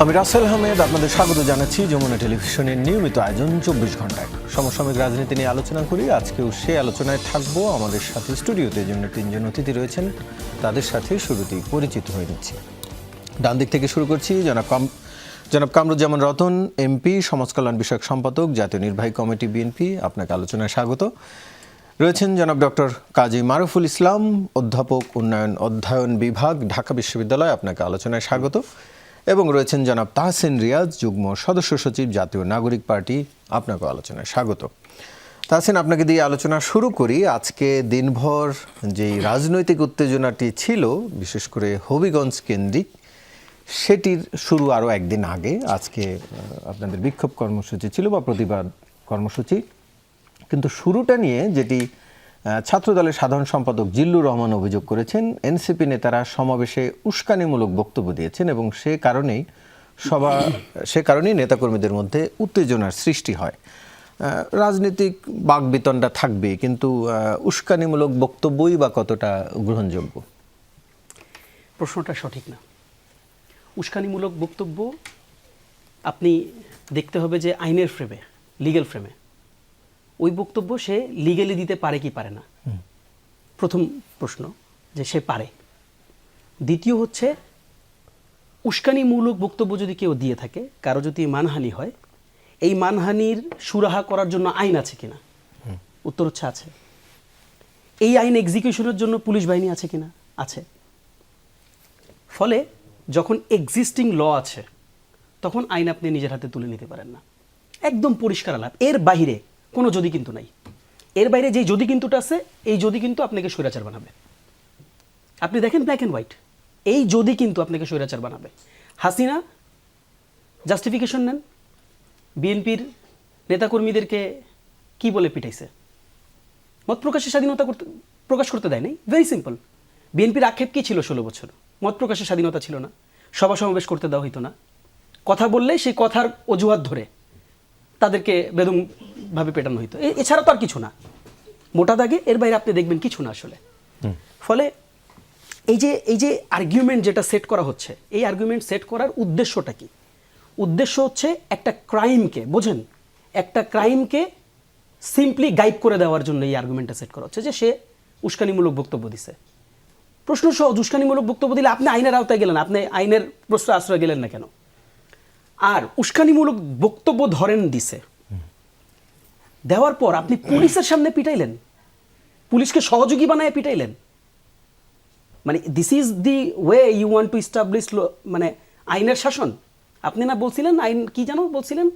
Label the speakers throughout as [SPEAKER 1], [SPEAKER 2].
[SPEAKER 1] আমি রাসেল আহমেদ আপনাদের স্বাগত জানাচ্ছি যমুনা টেলিভিশনের নিয়মিত আয়োজন 24 ঘন্টায়। সমসাময়িক রাজনীতি নিয়ে আলোচনা করি। আজকেও সে আলোচনায় থাকবো। আমাদের সাথে স্টুডিওতে জন্য তিনজন অতিথি রয়েছেন, তাদের সাথে শুরুতেই পরিচিত হয়ে নিচ্ছি। ডান দিক থেকে শুরু করছি। জনাব কামরুজ্জামান রতন, এমপি, সমাজ কল্যাণ বিষয়ক সম্পাদক, জাতীয় নির্বাহী কমিটি, বিএনপি, আপনাকে আলোচনায় স্বাগত। রয়েছেন জনাব ডক্টর কাজী মারুফুল ইসলাম, অধ্যাপক, উন্নয়ন অধ্যয়ন বিভাগ, ঢাকা বিশ্ববিদ্যালয়, আপনাকে আলোচনায় স্বাগত। এবং রয়েছেন জনাব তাহসিন রিয়াজ, যুগ্ম সদস্য সচিব, জাতীয় নাগরিক পার্টি, আপনাকে আলোচনায় স্বাগত। তাহসিন, আপনাকে দিয়ে আলোচনা শুরু করি। আজকে দিনভর যেই রাজনৈতিক উত্তেজনাটি ছিল, বিশেষ করে হবিগঞ্জ কেন্দ্রিক, সেটির শুরু আরও একদিন আগে। আজকে আপনাদের বিক্ষোভ কর্মসূচি ছিল বা প্রতিবাদ কর্মসূচি, কিন্তু শুরুটা নিয়ে যেটি ছাত্রদলের সাধারণ সম্পাদক জিল্লুর রহমান অভিযোগ করেছেন, এনসিপি নেতারা সমাবেশে উস্কানিমূলক বক্তব্য দিয়েছেন এবং সে কারণেই নেতাকর্মীদের মধ্যে উত্তেজনার সৃষ্টি হয়। রাজনৈতিক বাকবিতণ্ডা থাকবে, কিন্তু উস্কানিমূলক বক্তব্যই বা কতটা গ্রহণযোগ্য?
[SPEAKER 2] প্রশ্নটা সঠিক না। উস্কানিমূলক বক্তব্য আপনি দেখতে হবে যে আইনের ফ্রেমে, লিগ্যাল ফ্রেমে ওই বক্তব্য সে লিগ্যালি দিতে পারে কি পারে না, প্রথম প্রশ্ন যে সে পারে। দ্বিতীয় হচ্ছে, উস্কানিমূলক বক্তব্য যদি কেউ দিয়ে থাকে, কারো যদি মানহানি হয়, এই মানহানির সুরাহা করার জন্য আইন আছে কিনা? উত্তর হচ্ছে আছে। এই আইন এক্সিকিউশনের জন্য পুলিশ বাহিনী আছে কিনা? আছে। ফলে যখন এক্সিস্টিং ল আছে, তখন আইন আপনি নিজের হাতে তুলে নিতে পারেন না। একদম পরিষ্কার আলাপ। এর বাইরে কোনো যদি কিন্তু নাই। এর বাইরে যেই যদি কিন্তুটা আছে, এই যদি কিন্তু আপনাকে স্বৈরাচার বানাবে। আপনি দেখেন ব্ল্যাক অ্যান্ড হোয়াইট, এই যদি কিন্তু আপনাকে স্বৈরাচার বানাবে। হাসিনা জাস্টিফিকেশন নেন, বিএনপির নেতাকর্মীদেরকে কি বলে পিটাইছে? মত প্রকাশের স্বাধীনতা প্রকাশ করতে দেয় নাই। Very simple. বিএনপির আক্ষেপ কী ছিল? 16 বছর মত প্রকাশের স্বাধীনতা ছিল না, সভা সমাবেশ করতে দেওয়া হইতো না। কথা বললে সেই কথার অজুহাত ধরে তাদেরকে বেদমভাবে পেটানো হইতো। এছাড়া তো আর কিছু না, মোটা দাগে। এর বাইরে আপনি দেখবেন কিছু না আসলে। ফলে এই যে আর্গুমেন্ট যেটা সেট করা হচ্ছে, এই আর্গুমেন্ট সেট করার উদ্দেশ্যটা কি? উদ্দেশ্য হচ্ছে একটা ক্রাইমকে, বোঝেন, একটা ক্রাইমকে সিম্পলি গাইড করে দেওয়ার জন্য এই আর্গুমেন্টটা সেট করা হচ্ছে যে সে উস্কানিমূলক বক্তব্য দিছে। প্রশ্ন সহজ, উস্কানিমূলক বক্তব্য দিলে আপনি আইনের আওতায় গেলেন, আপনি আইনের প্রশ্রয় আশ্রয় গেলেন না কেন? আর উস্কানিমূলক বক্তব্য ধরেন দিছে, দেওয়ার পর আপনি পুলিশের সামনে পিটাইলেন, পুলিশকে সহযোগী বানায় পিটাইলেন। মানে this is the way you want to establish মানে আইনের শাসন? আপনি না বলছিলেন আইন কি যেন বলছিলেন,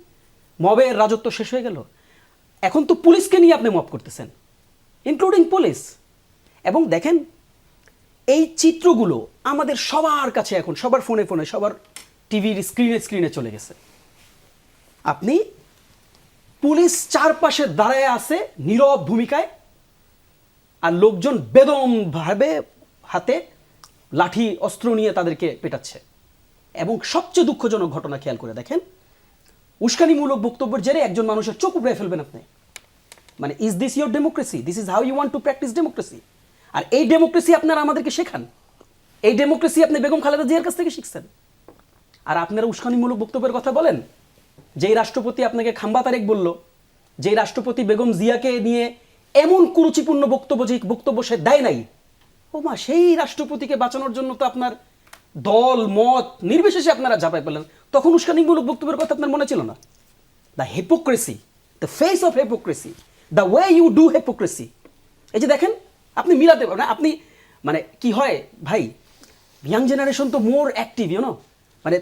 [SPEAKER 2] মবের রাজত্ব শেষ হয়ে গেল। এখন তো পুলিশকে নিয়ে আপনি মব করতেছেন, ইনক্লুডিং পুলিশ। এবং দেখেন, এই চিত্রগুলো আমাদের সবার কাছে এখন, সবার ফোনে ফোনে, সবার টিভির স্ক্রিনে চলে গেছে। আপনি পুলিশ চারপাশে দাঁড়ায় আছে নীরব ভূমিকায়, আর লোকজন বেদমভাবে হাতে লাঠি অস্ত্র নিয়ে তাদেরকে পেটাচ্ছে। এবং সবচেয়ে দুঃখজনক ঘটনা খেয়াল করে দেখেন, উস্কানিমূলক বক্তব্যের জেরে একজন মানুষের চোখ উপড়ে ফেলবেন আপনি। মানে is this your democracy? This is how you want to practice democracy? আর এই ডেমোক্রেসি আপনারা আমাদেরকে শেখান। এই ডেমোক্রেসি আপনি বেগম খালেদা জিয়ার কাছ থেকে শিখছেন। আর আপনারা উস্কানিমূলক বক্তব্যের কথা বলেন। যেই রাষ্ট্রপতি আপনাকে খাম্বা তারেক বলল, যেই রাষ্ট্রপতি বেগম জিয়াকে নিয়ে এমন কুরুচিপূর্ণ বক্তব্য, যে বক্তব্য সে দেয় নাই, ও মা, সেই রাষ্ট্রপতিকে বাঁচানোর জন্য তো আপনার দল মত নির্বিশেষে আপনারা ঝাঁপাই পেলেন। তখন উস্কানিমূলক বক্তব্যের কথা আপনার মনে ছিল না? The hypocrisy, the face of hypocrisy, the way you do hypocrisy. এই যে দেখেন, আপনি মিলাতে পারবেন। আপনি মানে কি হয় ভাই, ইয়াং জেনারেশন তো মোর অ্যাক্টিভ, ইউনো, মানে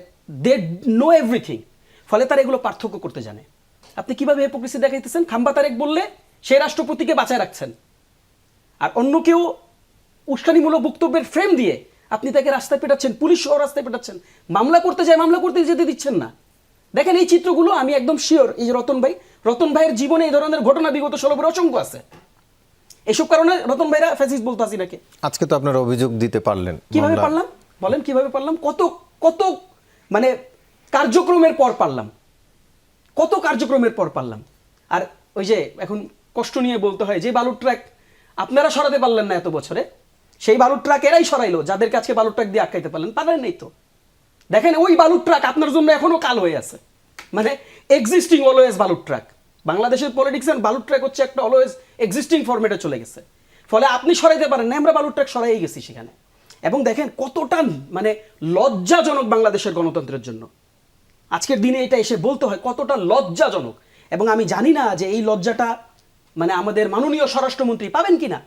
[SPEAKER 2] দে নো এভরিথিং। ফলে তারা এগুলো পার্থক্য করতে জানে। আপনি কিভাবে হিপোক্রেসি দেখাইতেছেন? খাম্বা তারেক বললে সে রাষ্ট্রপতিকে বাঁচায় রাখছেন, আর অন্য কেউ উস্কানিমূলক বক্তব্যের ফ্রেম দিয়ে আপনি তাকে রাস্তায় পেটাচ্ছেন, পুলিশ সহ রাস্তায় পেটাচ্ছেন। মামলা করতে যায়, মামলা করতে যেতে দিচ্ছেন না। দেখেন এই চিত্রগুলো, আমি একদম শিওর এই যে রতন ভাইয়ের জীবনে এই ধরনের ঘটনা বিগত 16 বছর অসংখ্য আছে। এসব কারণে রতন ভাইরা ফ্যাসিস্ট বলতে আসি নাকি?
[SPEAKER 1] আজকে তো আপনারা অভিযোগ দিতে পারলেন।
[SPEAKER 2] কিভাবে পারলাম বলেন? কিভাবে পারলাম? কত মানে কার্যক্রমের পর পারলাম, কত কার্যক্রমের পর পারলাম। আর ওই যে এখন কষ্ট নিয়ে বলতে হয়, যে বালুর ট্রাক আপনারা সরাতে পারলেন না এত বছরে, সেই বালুর ট্রাক এরাই সরাইলো, যাদের কাছে বালুর ট্রাক দিয়ে আটকাইতে পারলেন। পারেন নাই তো। দেখেন ওই বালুর ট্রাক আপনার জন্য এখনো কাল হয়ে আছে, মানে এক্সিস্টিং অলওয়েজ বালুর ট্রাক। বাংলাদেশের পলিটিক্স এন্ড বালুর ট্রাক হচ্ছে একটা অলওয়েজ এক্সিস্টিং ফরম্যাটে চলে গেছে, ফলে আপনি সরাইতে পারেন না, আমরা বালুর ট্রাক সরাই গেছি সেখানে। এবং দেখেন কতটা মানে লজ্জাজনক বাংলাদেশের গণতন্ত্রের জন্য আজকের দিনে এটা এসে বলতে হয়, কতটা লজ্জাজনক। এবং আমি জানি না যে এই লজ্জাটা মানে আমাদের মাননীয় স্বরাষ্ট্রমন্ত্রী পাবেন কিনা,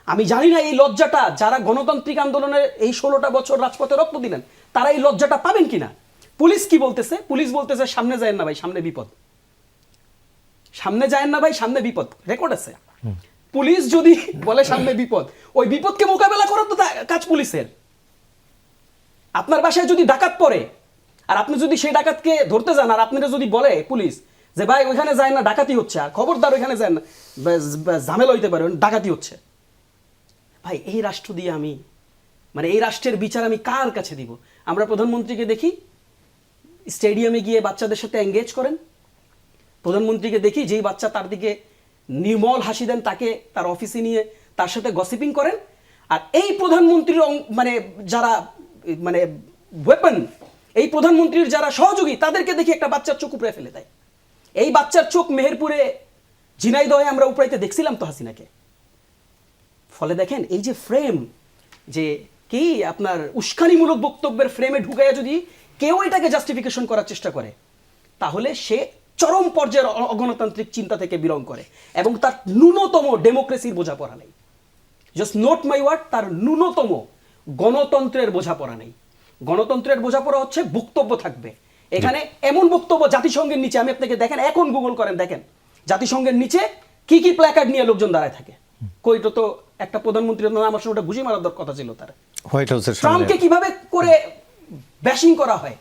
[SPEAKER 2] আমি জানি না এই লজ্জাটা যারা গণতান্ত্রিক আন্দোলনের এই 16টা বছর রাজপথে রক্ত দিলেন তারা এই লজ্জাটা পাবেন কিনা। পুলিশ কি বলতেছে? পুলিশ বলতেছে সামনে যায়েন না ভাই, সামনে বিপদ, সামনে যায়েন না ভাই, সামনে বিপদ, রেকর্ড আছে। পুলিশ যদি বলে সামনে বিপদ, ওই বিপদকে মোকাবেলা করার তো কাজ পুলিশের। আপনার বাসায় যদি ডাকাত পড়ে আর আপনি যদি সেই ডাকাতকে ধরতে যান, আর আপনারা যদি বলে পুলিশ যে ভাই ওইখানে যায় না, ডাকাতি হচ্ছে, আর খবরদার ওইখানে যায় না, ঝামেলা হইতে পারে, ডাকাতি হচ্ছে, ভাই এই রাষ্ট্র দিয়ে আমি মানে এই রাষ্ট্রের বিচার আমি কার কাছে দিব? আমরা প্রধানমন্ত্রীকে দেখি স্টেডিয়ামে গিয়ে বাচ্চাদের সাথে এঙ্গেজ করেন, প্রধানমন্ত্রীকে দেখি যেই বাচ্চা তার দিকে নির্মল হাসি দেন তাকে তার অফিসে নিয়ে তার সাথে গসিপিং করেন, আর এই প্রধানমন্ত্রীর মানে যারা মানে ওয়েপন, এই প্রধানমন্ত্রীর যারা সহযোগী তাদেরকে দেখি একটা বাচ্চার চোখ উপড়ে ফেলে দেয়। এই বাচ্চার চোখ মেহেরপুরে ঝিনাইদহে আমরা উপড়াইতে দেখছিলাম তো হাসিনাকে। ফলে দেখেন এই যে ফ্রেম, যে কি আপনার উস্কানিমূলক বক্তব্যের ফ্রেমে ঢুকাইয়া যদি কেউ এটাকে জাস্টিফিকেশন করার চেষ্টা করে তাহলে সে চরম পর্যায়ের অগণতান্ত্রিক চিন্তা থেকে বিলং করে এবং তার ন্যূনতম ডেমোক্রেসির বোঝাপড়া নেই। জাস্ট নোট মাই ওয়ার্ড, তার ন্যূনতম গণতন্ত্রের বোঝাপড়া নেই। গণতন্ত্রের বোঝাপড়া হচ্ছে বক্তব্য থাকবে এখানে, এমন বক্তব্য জাতিসংঘের নিচে, আমি আপনাকে দেখেন এখন গুগল করেন দেখেন জাতিসংঘের নিচে কি কি প্ল্যাকার্ড নিয়ে লোকজন দাঁড়ায় থাকে। কইটা তো একটা প্রধানমন্ত্রীর নাম আমার সঙ্গে ঘুষি মারার কথা ছিল তার।
[SPEAKER 1] হোয়াইট হাউসের
[SPEAKER 2] ট্রাম্পকে কিভাবে করে ব্যাশিং করা হয়,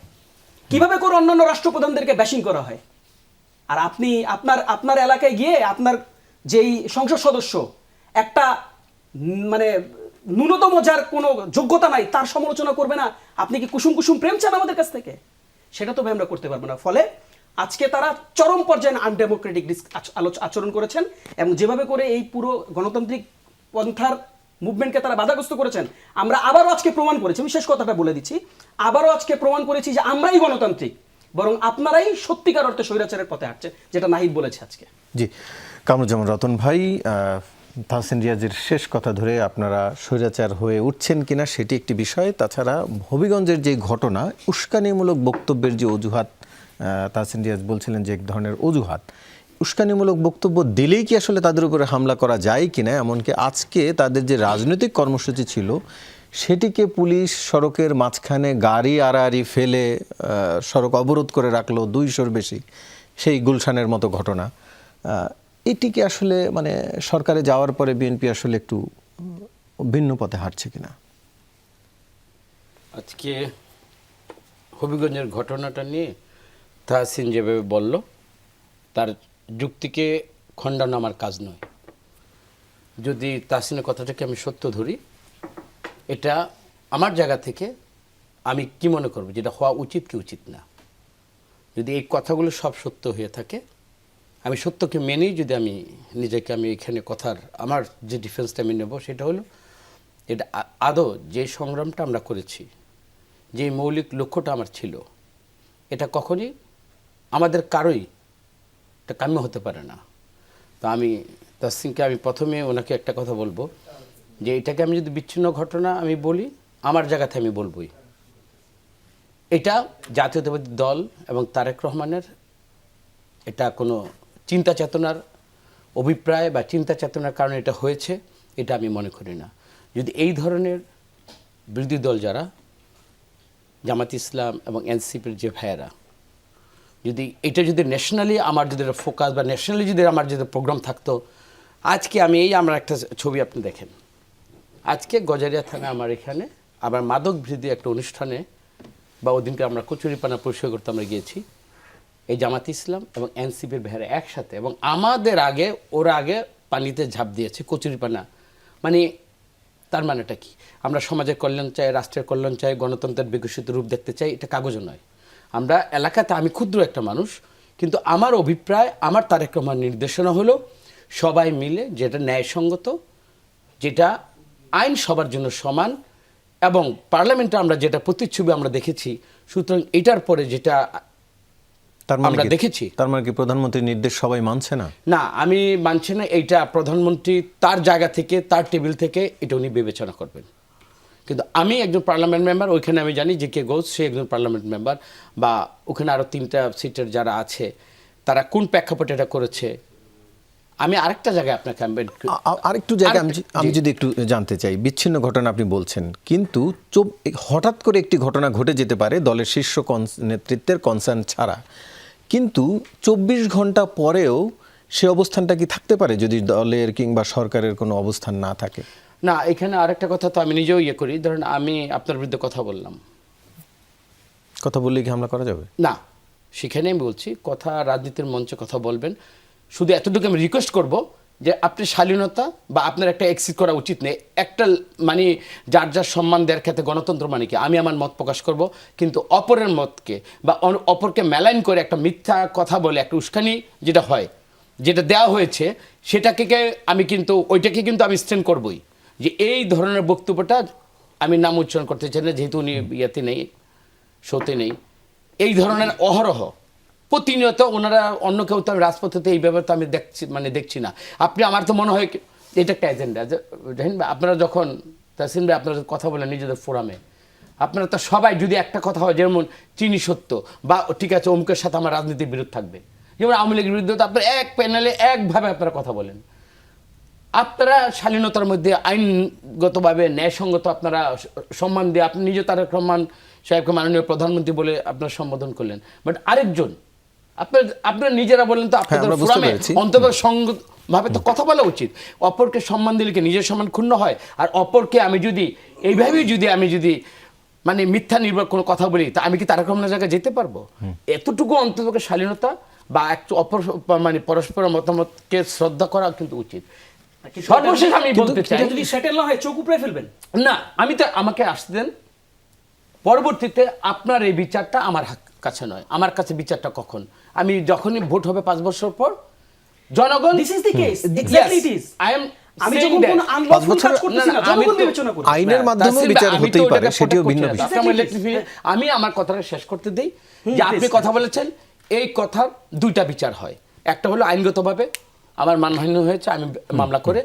[SPEAKER 2] কিভাবে করে অন্যান্য রাষ্ট্রপ্রধানদেরকে ব্যাশিং করা হয়, আর আপনি আপনার এলাকায় গিয়ে আপনার যেই সংসদ সদস্য একটা মানে ন্যূনতম যার কোনো যোগ্যতা নাই তার সমালোচনা করবে না, আপনি কি কুসুম কুসুম প্রেম চান আমাদের কাছ থেকে? সেটা তো ভাই আমরা করতে পারবো না। ফলে আজকে তারা চরম পর্যায়ে আনডেমোক্রেটিক আচরণ করেছেন এবং যেভাবে করে এই পুরো গণতান্ত্রিক পন্থার মুভমেন্টকে তারা বাধাগ্রস্ত করেছেন, আমরা আবারও আজকে প্রমাণ করেছি, আমি শেষ কথাটা বলে দিচ্ছি, আবারও আজকে প্রমাণ করেছি যে আমরাই গণতান্ত্রিক, বরং আপনারাই সত্যিকার অর্থে স্বৈরাচারের পথে হাঁটছে, যেটা নাহিদ বলেছে আজকে।
[SPEAKER 1] জি, কামরুজ্জামান রতন ভাই, তাহসিন রিয়াজের শেষ কথা ধরে আপনারা স্বৈরাচার হয়ে উঠছেন কিনা সেটি একটি বিষয়, তাছাড়া হবিগঞ্জের যে ঘটনা, উস্কানিমূলক বক্তব্যের যে অজুহাত তাহসিন রিয়াজ বলছিলেন যে এক ধরনের অজুহাত, উস্কানিমূলক বক্তব্য দিলেই কি আসলে তাদের উপরে হামলা করা যায় কিনা, এমনকি আজকে তাদের যে রাজনৈতিক কর্মসূচি ছিল সেটিকে পুলিশ সড়কের মাঝখানে গাড়ি আড়াআড়ি ফেলে সড়ক অবরোধ করে রাখলো 200-র বেশি, সেই গুলশানের মতো ঘটনা, এটিকে আসলে মানে সরকারে যাওয়ার পরে বিএনপি আসলে একটু ভিন্ন পথে হাঁটছে কিনা?
[SPEAKER 3] আজকে হবিগঞ্জের ঘটনাটা নিয়ে তাহসিন যেভাবে বলল তার যুক্তিকে খণ্ডানো আমার কাজ নয়। যদি তাহসিনের কথাটাকে আমি সত্য ধরি, এটা আমার জায়গা থেকে আমি কি মনে করব যেটা হওয়া উচিত কি উচিত না। যদি এই কথাগুলো সব সত্য হয়ে থাকে, আমি সত্যকে মেনেই যদি আমি নিজেকে আমি এখানে কথার আমার যে ডিফেন্সটা আমি নেব, সেটা হলো এটা আদৌ যে সংগ্রামটা আমরা করেছি, যে মৌলিক লক্ষ্যটা আমার ছিল, এটা কখনই আমাদের কারোই এটা কাম্য হতে পারে না। তো আমি তাহসিনকে আমি প্রথমে ওনাকে একটা কথা বলবো যে এটাকে আমি যদি বিচ্ছিন্ন ঘটনা আমি বলি, আমার জায়গাতে আমি বলবই এটা জাতীয়তাবাদী দল এবং তারেক রহমানের এটা কোনো চিন্তা চেতনার অভিপ্রায় বা চিন্তা চেতনার কারণে এটা হয়েছে, এটা আমি মনে করি না। যদি এই ধরনের বিরোধী দল যারা জামাত ইসলাম এবং এনসিপির যে ভাইয়েরা, যদি এটা যদি ন্যাশনালি আমার যদি ফোকাস বা ন্যাশনালি যদি আমার যদি প্রোগ্রাম থাকতো, আজকে আমি আমরা একটা ছবি আপনি দেখেন, আজকে গজারিয়া থানা আমার এখানে আবার মাদক বিরোধী একটা অনুষ্ঠানে বা ওদিনকে আমরা কচুরিপানা পরিষ্কার করতে আমরা গিয়েছি, এই জামাত ইসলাম এবং এনসিপির ভাইয়েরা একসাথে, এবং আমাদের আগে ওরা আগে পানিতে ঝাঁপ দিয়েছে কচুরিপানা। মানে তার মানেটা কি? আমরা সমাজের কল্যাণ চাই, রাষ্ট্রের কল্যাণ চাই, গণতন্ত্রের বিকশিত রূপ দেখতে চাই, এটা কাগজও নয়। আমরা এলাকাতে, আমি ক্ষুদ্র একটা মানুষ, কিন্তু আমার অভিপ্রায়, আমার তারেক রহমান নির্দেশনা হলো সবাই মিলে যেটা ন্যায়সঙ্গত, যেটা আইন সবার জন্য সমান, এবং পার্লামেন্টে আমরা যেটা প্রতিচ্ছবি আমরা দেখেছি, সুতরাং এটার পরে যেটা আমরা দেখেছি,
[SPEAKER 1] তার মানে কি প্রধানমন্ত্রীর নির্দেশ সবাই মানছে না?
[SPEAKER 3] না, আমি মানছি না। এইটা প্রধানমন্ত্রী তার জায়গা থেকে, তার টেবিল থেকে এটা উনি বিবেচনা করবেন। কিন্তু আমি একজন পার্লামেন্ট মেম্বার, ওইখানে আমি জানি যে কে গোজ সে একজন পার্লামেন্ট মেম্বার, বা ওখানে আরও 3টা সিটের যারা আছে তারা কোন প্রেক্ষাপটে এটা করেছে। আমি আরেকটা জায়গায় আপনাকে
[SPEAKER 1] আরেকটু জায়গায় আমি যদি একটু জানতে চাই, বিচ্ছিন্ন ঘটনা আপনি বলছেন, কিন্তু হঠাৎ করে একটি ঘটনা ঘটে যেতে পারে দলের শীর্ষ নেতৃত্বের কনসার্ন ছাড়া, কিন্তু 24 ঘন্টা পরেও সে অবস্থানটা কি থাকতে পারে যদি দলের কিংবা সরকারের কোনো অবস্থান না থাকে?
[SPEAKER 3] না, এখানে আরেকটা কথা তো আমি নিজেও করি। ধরেন আমি আপনার বিরুদ্ধে কথা বললাম,
[SPEAKER 1] কথা বললে কি হামলা করা যাবে?
[SPEAKER 3] না, সেখানে আমি বলছি কথা রাজনীতির মঞ্চে কথা বলবেন। শুধু এতটুকু আমি রিকোয়েস্ট করব যে আপনি শালীনতা বা আপনার একটা এক্সিট করা উচিত নেই। একটা মানে যার যার সম্মান দেওয়ার ক্ষেত্রে গণতন্ত্র মানে কি, আমি আমার মত প্রকাশ করব, কিন্তু অপরের মতকে বা অপরকে মেলাইন করে একটা মিথ্যা কথা বলে একটা উস্কানি যেটা হয়, যেটা দেওয়া হয়েছে, সেটাকে আমি কিন্তু ওইটাকে কিন্তু আমি স্ট্যান্ড করবই, যে এই ধরনের বক্তব্যটা আমি নাম উচ্চারণ করতে চাই না, যেহেতু উনি ইয়েতে নেই, শোতে নেই। এই ধরনের অহরহ প্রতিনিয়ত ওনারা, অন্য কেউ তো আমি রাজপথেতে এই ব্যাপারে তো আমি দেখছি না। আপনি, আমার তো মনে হয় এটা একটা এজেন্ডা। জানেন ভাই, আপনারা যখন তাসিন ভাই আপনারা কথা বলেন নিজেদের ফোরামে, আপনারা তো সবাই যদি একটা কথা হয়, যেমন চিনি সত্য বা ঠিক আছে অমুকের সাথে আমার রাজনীতির বিরোধ থাকবে, যেমন আওয়ামী লীগের বিরুদ্ধে তো আপনারা এক প্যানেলে একভাবে আপনারা কথা বলেন। আপনারা শালীনতার মধ্যে আইনগতভাবে ন্যায়সঙ্গত আপনারা সম্মান দিয়ে, আপনি নিজে তারেক রহমান সাহেবকে মাননীয় প্রধানমন্ত্রী বলে আপনারা সম্বোধন করলেন, বাট আরেকজন আপনারা নিজেরা বলেন তো আপনাদের ফোরামে অন্তত সঙ্গতভাবে তো কথা বলা উচিত। অপরকে সম্মান দিলে কি নিজের সম্মান ক্ষুণ্ণ হয়? আর অপরকে আমি যদি এইভাবেই যদি মানে মিথ্যা নির্ভর কোনো কথা বলি, তা আমি কি তারেক রহমানের জায়গায় যেতে পারবো? এতটুকু অন্তত শালীনতা বা একটু মানে পরস্পর মতামতকে শ্রদ্ধা করা কিন্তু উচিত। সর্বশেষ আমি বলতে চাই,
[SPEAKER 2] যদি সেটেল না হয় চোখ উপড়ে ফেলবেন
[SPEAKER 3] না, আমি তো আমাকে আসতে দেন, পরবর্তীতে আপনার এই বিচারটা আমার কাছে নয়। আমার কাছে বিচারটা কখন, আমি যখনই ভোট হবে 5 বছর পর, জনগণ,
[SPEAKER 2] this is the case, exactly it is. আমি যখন কোন আনলফুল কাজ করতেছি না, জনগণ বিবেচনা করবে।
[SPEAKER 1] আইনের মাধ্যমে বিচার হতেই পারে, সেটিও ভিন্ন বিষয়।
[SPEAKER 3] আমি আমার কথাটা শেষ করতে দেই, যে আপনি কথা বলেছেন, এই কথার 2টা বিচার হয়। একটা হলো আইনগতভাবে আমার মানহানি হয়েছে, আমি মামলা করে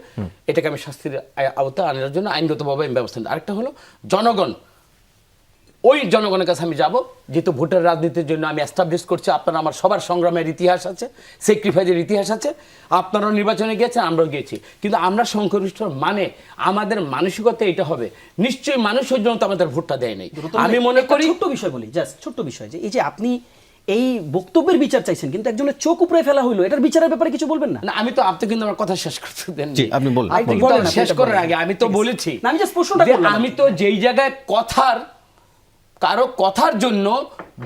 [SPEAKER 3] এটাকে আমি শাস্তির আওতায় আনার জন্য আইনগতভাবে আমি ব্যবস্থা নিই। আরেকটা হলো জনগণ, ওই জনগণের কাছে আমি যাব, যেহেতু ভোটের রাজনীতির জন্য আমি এস্টাবলিশ করছি, আপনারা আমার সবার সংগ্রামের ইতিহাস আছে, স্যাক্রিফাইসের ইতিহাস আছে, আপনারাও নির্বাচনে গিয়েছেন, আমরাও গিয়েছি, কিন্তু আমরা সংখ্যাগরিষ্ঠ মানে আমাদের মানসিকতা এটা হবে, নিশ্চয়ই মানুষের জন্য তো আমাদের ভোটটা দেয় নাই। আমি মনে করি,
[SPEAKER 2] ছোট্ট বিষয় বলি, জাস্ট ছোট্ট বিষয়, যে এই যে আপনি এই বক্তব্যের বিচার চাইছেন, কিন্তু একজনের চোখ উপরে ফেলা হইলো, এটার বিচারের ব্যাপারে কিছু বলবেন না?
[SPEAKER 3] না, আমি তো আপনি কিন্তু আমার কথা শেষ করতে দেন।
[SPEAKER 1] জি, আপনি বলুন।
[SPEAKER 3] শেষ করার আগে আমি তো বলেছি,
[SPEAKER 2] আমি জাস্ট প্রশ্নটা করলাম,
[SPEAKER 3] আমি তো যেই জায়গায় কারো কথার জন্য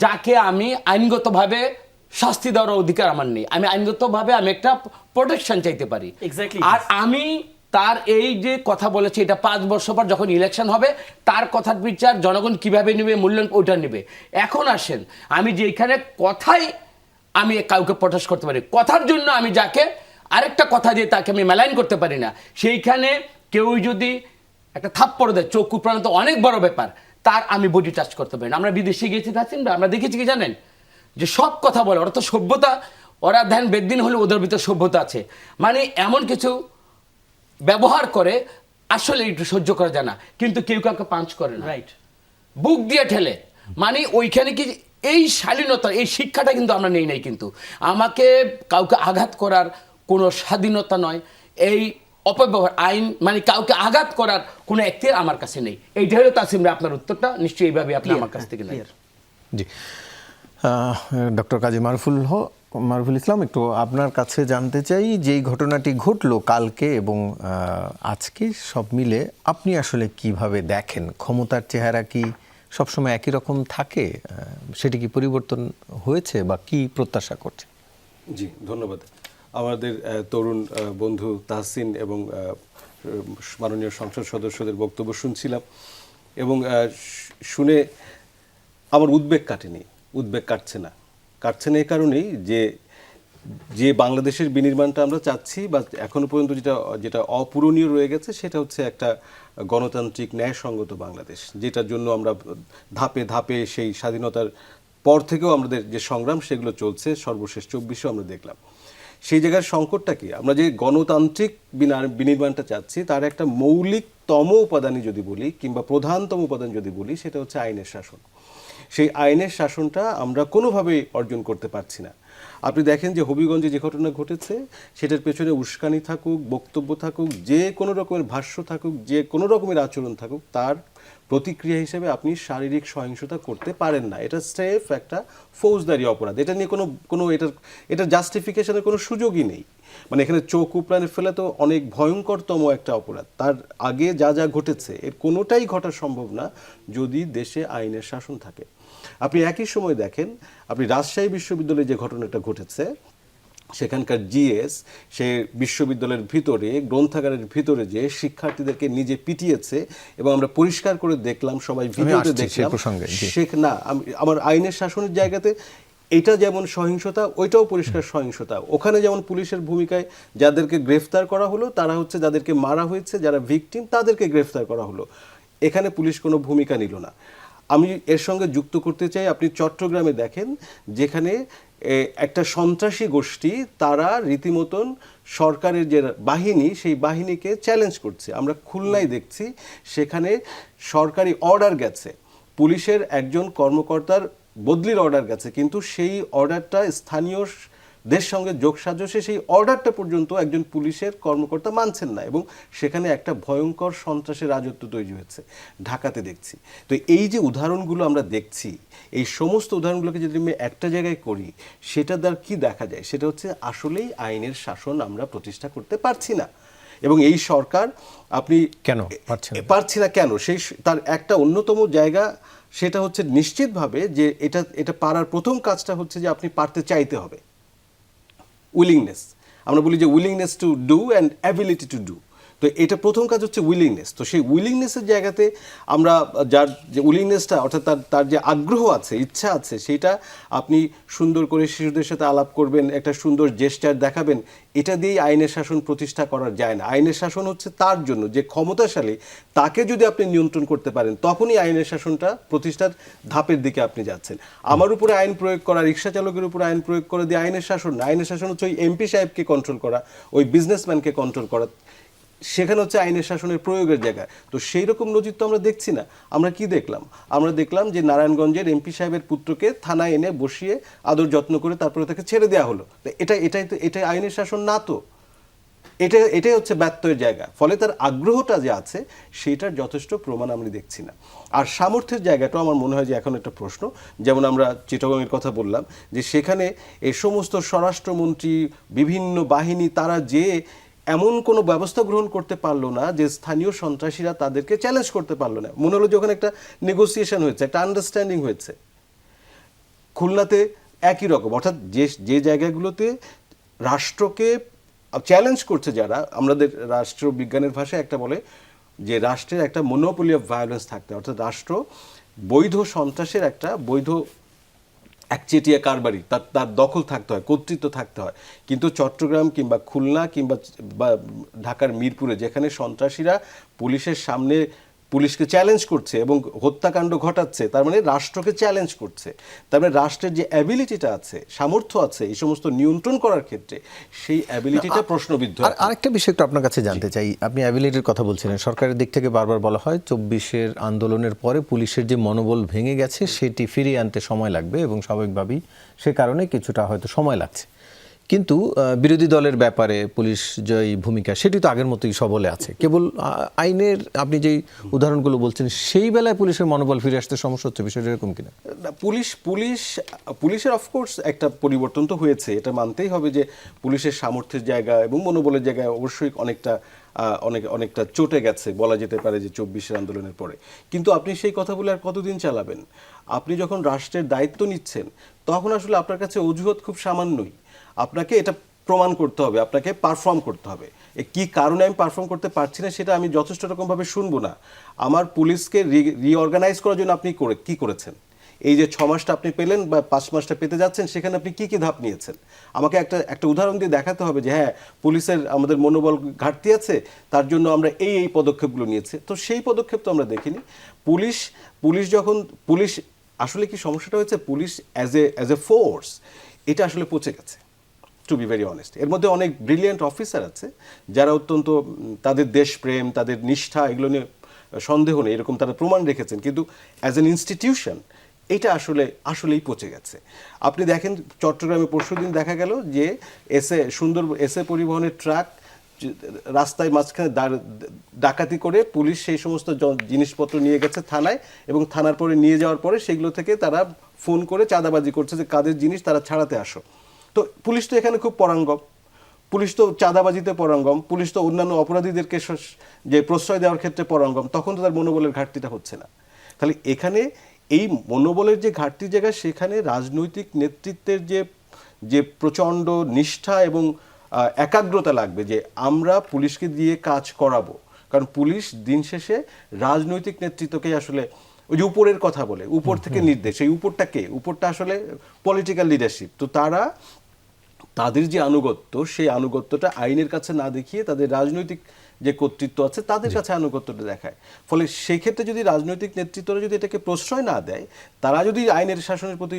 [SPEAKER 3] যাকে আমি আইনগতভাবে শাস্তি দেওয়ার অধিকার আমার নেই, আমি আইনগতভাবে আমি একটা প্রোটেকশন চাইতে পারি। আর আমি তার এই যে কথা বলেছে, এটা 5 বছর পর যখন ইলেকশন হবে, তার কথার বিচার জনগণ কিভাবে নেবে, মূল্যায়ন ওইটা নেবে। এখন আসেন, আমি যে এখানে কথাই আমি কাউকে প্রটেস্ট করতে পারি, কথার জন্য আমি যাকে আরেকটা কথা দিয়ে তাকে আমি মেলাইন করতে পারি না, সেইখানে কেউ যদি একটা থাপ্পড় দেয়, চোখ উপড়ানো তো অনেক বড় ব্যাপার, তার আমি বডি টাচ করতে পারি না। আমরা বিদেশে গিয়েছি, আমরা দেখেছি কি জানেন, যে সব কথা বলে, ওরা তো সভ্যতা, ওরা ধ্যান বেদিন হলে ওদের ভিতরে সভ্যতা আছে, মানে এমন কিছু ব্যবহার করে আসলে একটু সহ্য করা যায় না, কিন্তু কেউ কাউকে পাঞ্চ করে না,
[SPEAKER 2] রাইট,
[SPEAKER 3] বুক দিয়ে ঠেলে, মানে ওইখানে কি এই শালীনতা, এই শিক্ষাটা কিন্তু আমরা নেই নাই। কিন্তু আমাকে কাউকে আঘাত করার কোনো স্বাধীনতা নয়, এই অপব্যবহার আইন মানে কাউকে আঘাত করার কোনো এখতিয়ার আমার কাছে নেই। এইটা হলো তাসিম ভাই আপনার উত্তরটা, নিশ্চয়ই এইভাবে আপনি আমার কাছ থেকে নেন।
[SPEAKER 1] জি, ডক্টর কাজী মারুফুল ইসলাম, একটু আপনার কাছে জানতে চাই, যেই ঘটনাটি ঘটলো কালকে এবং আজকে সব মিলে আপনি আসলে কিভাবে দেখেন? ক্ষমতার চেহারা কি সবসময় একই রকম থাকে? সেটি কি পরিবর্তন হয়েছে বা কি প্রত্যাশা করছে?
[SPEAKER 4] জি, ধন্যবাদ। আমাদের তরুণ বন্ধু তাহসিন এবং মাননীয় সংসদ সদস্যদের বক্তব্য শুনছিলাম এবং শুনে আমার উদ্বেগ কাটেনি, উদ্বেগ কাটছে না এই কারণেই যে যে বাংলাদেশের বিনির্মাণটা আমরা চাচ্ছি বা এখনো পর্যন্ত যেটা যেটা অপূরণীয় রয়ে গেছে সেটা হচ্ছে একটা গণতান্ত্রিক ন্যায়সঙ্গত বাংলাদেশ, যেটার জন্য আমরা ধাপে ধাপে সেই স্বাধীনতার পর থেকেও আমাদের যে সংগ্রাম সেগুলো চলছে, সর্বশেষ 24-এও আমরা দেখলাম। সেই জায়গার সংকটটা কি, আমরা যে গণতান্ত্রিক বিনির্মাণটা চাচ্ছি তার একটা মৌলিকতম উপাদানই যদি বলি কিংবা প্রধানতম উপাদান যদি বলি সেটা হচ্ছে আইনের শাসন। সেই আইনের শাসনটা আমরা কোনোভাবেই অর্জন করতে পারছি না। আপনি দেখেন যে হবিগঞ্জে যে ঘটনা ঘটেছে সেটার পেছনে উস্কানি থাকুক, বক্তব্য থাকুক, যে কোনো রকমের ভাষ্য থাকুক, যে কোনো রকমের আচরণ থাকুক, তার প্রতিক্রিয়া হিসেবে আপনি শারীরিক সহিংসতা করতে পারেন না। এটা স্রেফ একটা ফৌজদারি অপরাধ, এটা নিয়ে কোনো এটার জাস্টিফিকেশনের কোনো সুযোগই নেই। মানে এখানে চোখ উপড়ানে ফেলা তো অনেক ভয়ঙ্করতম একটা অপরাধ। তার আগে যা যা ঘটেছে এর কোনোটাই ঘটা সম্ভব না যদি দেশে আইনের শাসন থাকে। আপনি একই সময় দেখেন, আপনি রাজশাহী বিশ্ববিদ্যালয়ে যে ঘটনাটা ঘটেছে, সেখানকার জিএস সে বিশ্ববিদ্যালয়ের ভিতরে গ্রন্থাগারের ভিতরে যে শিক্ষার্থীদেরকে নিজে পিটিয়েছে এবং আমরা পরিষ্কার করে দেখলাম, সবাই ভিডিওতে দেখলাম। না, আমার আইনের শাসনের জায়গাতে এটা যেমন সহিংসতা, ওইটাও পরিষ্কার সহিংসতা। ওখানে যেমন পুলিশের ভূমিকায় যাদেরকে গ্রেফতার করা হলো তারা হচ্ছে যাদেরকে মারা হয়েছে, যারা ভিকটিম তাদেরকে গ্রেফতার করা হলো। এখানে পুলিশ কোনো ভূমিকা নিল না। আমি এর সঙ্গে যুক্ত করতে চাই, আপনি চট্টগ্রামে দেখেন যেখানে একটা সন্ত্রাসী গোষ্ঠী তারা রীতিমতন সরকারের যে বাহিনী সেই বাহিনীকে চ্যালেঞ্জ করছে। আমরা খুলনায় দেখছি সেখানে সরকারি অর্ডার গেছে, পুলিশের একজন কর্মকর্তার বদলির অর্ডার গেছে, কিন্তু সেই অর্ডারটা স্থানীয় দের সঙ্গে যোগসাজশে সেই অর্ডারটা পর্যন্ত একজন পুলিশের কর্মকর্তা মানছেন না এবং সেখানে একটা ভয়ঙ্কর সন্ত্রাসের রাজত্ব তৈরি হয়েছে। ঢাকাতে দেখছি। তো এই যে উদাহরণগুলো আমরা দেখছি, এই সমস্ত উদাহরণগুলোকে যদি আমি একটা জায়গায় করি সেটা দ্বারা কি দেখা যায়, সেটা হচ্ছে আসলেই আইনের শাসন আমরা প্রতিষ্ঠা করতে পারছি না। এবং এই সরকার আপনি
[SPEAKER 1] কেন
[SPEAKER 4] পারছি না কেন, সেই তার একটা অন্যতম জায়গা সেটা হচ্ছে নিশ্চিতভাবে যে এটা পারার প্রথম কাজটা হচ্ছে যে আপনি পারতে চাইতে হবে। উইলিংনেস, আমরা বলি যে willingness to do and ability to do. তো এটা প্রথম কাজ হচ্ছে উইলিংনেস। তো সেই উইলিংনেসের জায়গাতে আমরা যার যে উইলিংনেসটা, অর্থাৎ তার যে আগ্রহ আছে, ইচ্ছা আছে, সেটা আপনি সুন্দর করে শিশুদের সাথে আলাপ করবেন, একটা সুন্দর জেস্টার দেখাবেন, এটা দিয়েই আইনের শাসন প্রতিষ্ঠা করা যায় না। আইনের শাসন হচ্ছে তার জন্য যে ক্ষমতাশালী, তাকে যদি আপনি নিয়ন্ত্রণ করতে পারেন তখনই আইনের শাসনটা প্রতিষ্ঠার ধাপের দিকে আপনি যাচ্ছেন। আমার উপরে আইন প্রয়োগ করা, রিক্সা চালকের উপরে আইন প্রয়োগ করে দিয়ে আইনের শাসন না। আইনের শাসন হচ্ছে ওই এমপি সাহেবকে কন্ট্রোল করা, ওই বিজনেসম্যানকে কন্ট্রোল করা, সেখানে হচ্ছে আইনের শাসনের প্রয়োগের জায়গা। তো সেই রকম নজির তো আমরা দেখছি না। আমরা কি দেখলাম? আমরা দেখলাম যে নারায়ণগঞ্জের এমপি সাহেবের পুত্রকে থানায় এনে বসিয়ে আদর যত্ন করে তারপরে তাকে ছেড়ে দেওয়া হলো। এটাই আইনের শাসন না তো। এটাই হচ্ছে ব্যত্যয়ের জায়গা। ফলে তার আগ্রহটা যে আছে সেটার যথেষ্ট প্রমাণ আমরা দেখছি না। আর সামর্থ্যের জায়গাটাও আমার মনে হয় যে এখন একটা প্রশ্ন, যেমন আমরা চিটাগংয়ের কথা বললাম যে সেখানে এই সমস্ত স্বরাষ্ট্রমন্ত্রী, বিভিন্ন বাহিনী, তারা যে এমন কোনো ব্যবস্থা গ্রহণ করতে পারলো না যে স্থানীয় সন্ত্রাসীরা তাদেরকে চ্যালেঞ্জ করতে পারলো না। মনে হলো যে ওখানে একটা নেগোসিয়েশন হয়েছে, একটা আন্ডারস্ট্যান্ডিং হয়েছে। খুলনাতে একই রকম, অর্থাৎ যে জায়গাগুলোতে রাষ্ট্রকে চ্যালেঞ্জ করছে যারা, আমাদের রাষ্ট্রবিজ্ঞানের ভাষায় একটা বলে যে রাষ্ট্রের একটা মনোপলি অফ ভায়োলেন্স থাকতে, অর্থাৎ রাষ্ট্র বৈধ সন্ত্রাসের একটা বৈধ একচেটিয়া কারবারি, তার দখল থাকতে হয়, কর্তৃত্ব থাকতে হয়। কিন্তু চট্টগ্রাম কিংবা খুলনা কিংবা ঢাকার মিরপুরে যেখানে সন্ত্রাসীরা পুলিশের সামনে পুলিশকে চ্যালেঞ্জ করছে এবং হত্যাকাণ্ড ঘটাচ্ছে, তার মানে রাষ্ট্রকে চ্যালেঞ্জ করছে। তার মানে রাষ্ট্রের যে অ্যাবিলিটিটা আছে, সামর্থ্য আছে এই সমস্ত নিয়ন্ত্রণ করার ক্ষেত্রে, সেই অ্যাবিলিটিটা প্রশ্নবিদ্ধ।
[SPEAKER 1] আরেকটা বিষয় একটু আপনার কাছে জানতে চাই, আপনি অ্যাবিলিটির কথা বলছিলেন, সরকারের দিক থেকে বারবার বলা হয় 24-এর আন্দোলনের পরে পুলিশের যে মনোবল ভেঙে গেছে সেটি ফিরিয়ে আনতে সময় লাগবে এবং স্বাভাবিকভাবেই সে কারণে কিছুটা হয়তো সময় লাগছে। কিন্তু বিরোধী দলের ব্যাপারে পুলিশ যে ভূমিকা সেটি তো আগের মতোই সবলে আছে। কেবল আইনের আপনি যেই উদাহরণগুলো বলছেন সেই বেলায় পুলিশের মনোবল ফিরে আসতে সমস্যা হচ্ছে, বিষয়টা এরকম কিনা?
[SPEAKER 4] পুলিশের অফকোর্স একটা পরিবর্তন তো হয়েছে, এটা মানতেই হবে যে পুলিশের সামর্থ্যের জায়গা এবং মনোবলের জায়গায় অবশ্যই অনেকটা চটে গেছে বলা যেতে পারে যে 24-এর আন্দোলনের পরে। কিন্তু আপনি সেই কথা বলে আর কতদিন চালাবেন? আপনি যখন রাষ্ট্রের দায়িত্ব নিচ্ছেন তখন আসলে আপনার কাছে অজুহাত খুব সামান্যই। আপনাকে এটা প্রমাণ করতে হবে, আপনাকে পারফর্ম করতে হবে। কি কারণে আমি পারফর্ম করতে পারছি না সেটা আমি যথেষ্ট রকমভাবে শুনবো না। আমার পুলিশকে রিঅর্গানাইজ করার জন্য আপনি কি করেছেন, এই যে 6 মাসটা আপনি পেলেন বা 5 মাসটা পেতে যাচ্ছেন, সেখানে আপনি কি কি ধাপ নিয়েছেন? আমাকে একটা উদাহরণ দিয়ে দেখাতে হবে যে হ্যাঁ, পুলিশের আমাদের মনোবল ঘাটতি আছে, তার জন্য আমরা এই পদক্ষেপগুলো নিয়েছি। তো সেই পদক্ষেপ তো আমরা দেখিনি। পুলিশ আসলে কি সমস্যাটা হয়েছে, পুলিশ অ্যাজ এ ফোর্স এটা আসলে পচে গেছে, টু বি ভেরি অনেস্ট। এর মধ্যে অনেক ব্রিলিয়েন্ট অফিসার আছে যারা অত্যন্ত তাদের দেশপ্রেম, তাদের নিষ্ঠা, এগুলো নিয়ে সন্দেহ নেই, এরকম তারা প্রমাণ রেখেছেন, কিন্তু অ্যাজ অ্যান ইনস্টিটিউশন এটা আসলেই পচে গেছে। আপনি দেখেন চট্টগ্রামে পরশুদিন দেখা গেল যে এসএ পরিবহনের ট্রাক রাস্তায় মাঝখানে ডাকাতি করে পুলিশ সেই সমস্ত জিনিসপত্র নিয়ে গেছে থানায়, এবং থানার পরে নিয়ে যাওয়ার পরে সেগুলো থেকে তারা ফোন করে চাঁদাবাজি করছে যে কাদের জিনিস তারা ছাড়াতে আসো। তো পুলিশ তো এখানে খুব পরাঙ্গম, পুলিশ তো চাঁদাবাজিতে পরাঙ্গম, পুলিশ তো অন্যান্য অপরাধীদেরকে যে প্রশ্রয় দেওয়ার ক্ষেত্রে পরাঙ্গম, তখন তো তার মনোবলের ঘাটতিটা হচ্ছে না। তাহলে এখানে এই মনোবলের যে ঘাটতির জায়গা, সেখানে রাজনৈতিক নেতৃত্বের যে প্রচণ্ড নিষ্ঠা এবং একাগ্রতা লাগবে যে আমরা পুলিশকে দিয়ে কাজ করাবো। কারণ পুলিশ দিন শেষে রাজনৈতিক নেতৃত্বকে আসলে ওই যে উপরের কথা বলে, উপর থেকে নির্দেশ, এই উপরটা আসলে পলিটিক্যাল লিডারশিপ। তো তাদের যে আনুগত্য, সেই আনুগত্যটা আইনের কাছে না দেখিয়ে তাদের রাজনৈতিক যে কর্তৃত্ব আছে তাদের কাছে আনুগত্যটা দেখায়। ফলে সেই ক্ষেত্রে যদি রাজনৈতিক নেতৃত্বরা যদি এটাকে প্রশ্রয় না দেয়, তারা যদি আইনের শাসনের প্রতি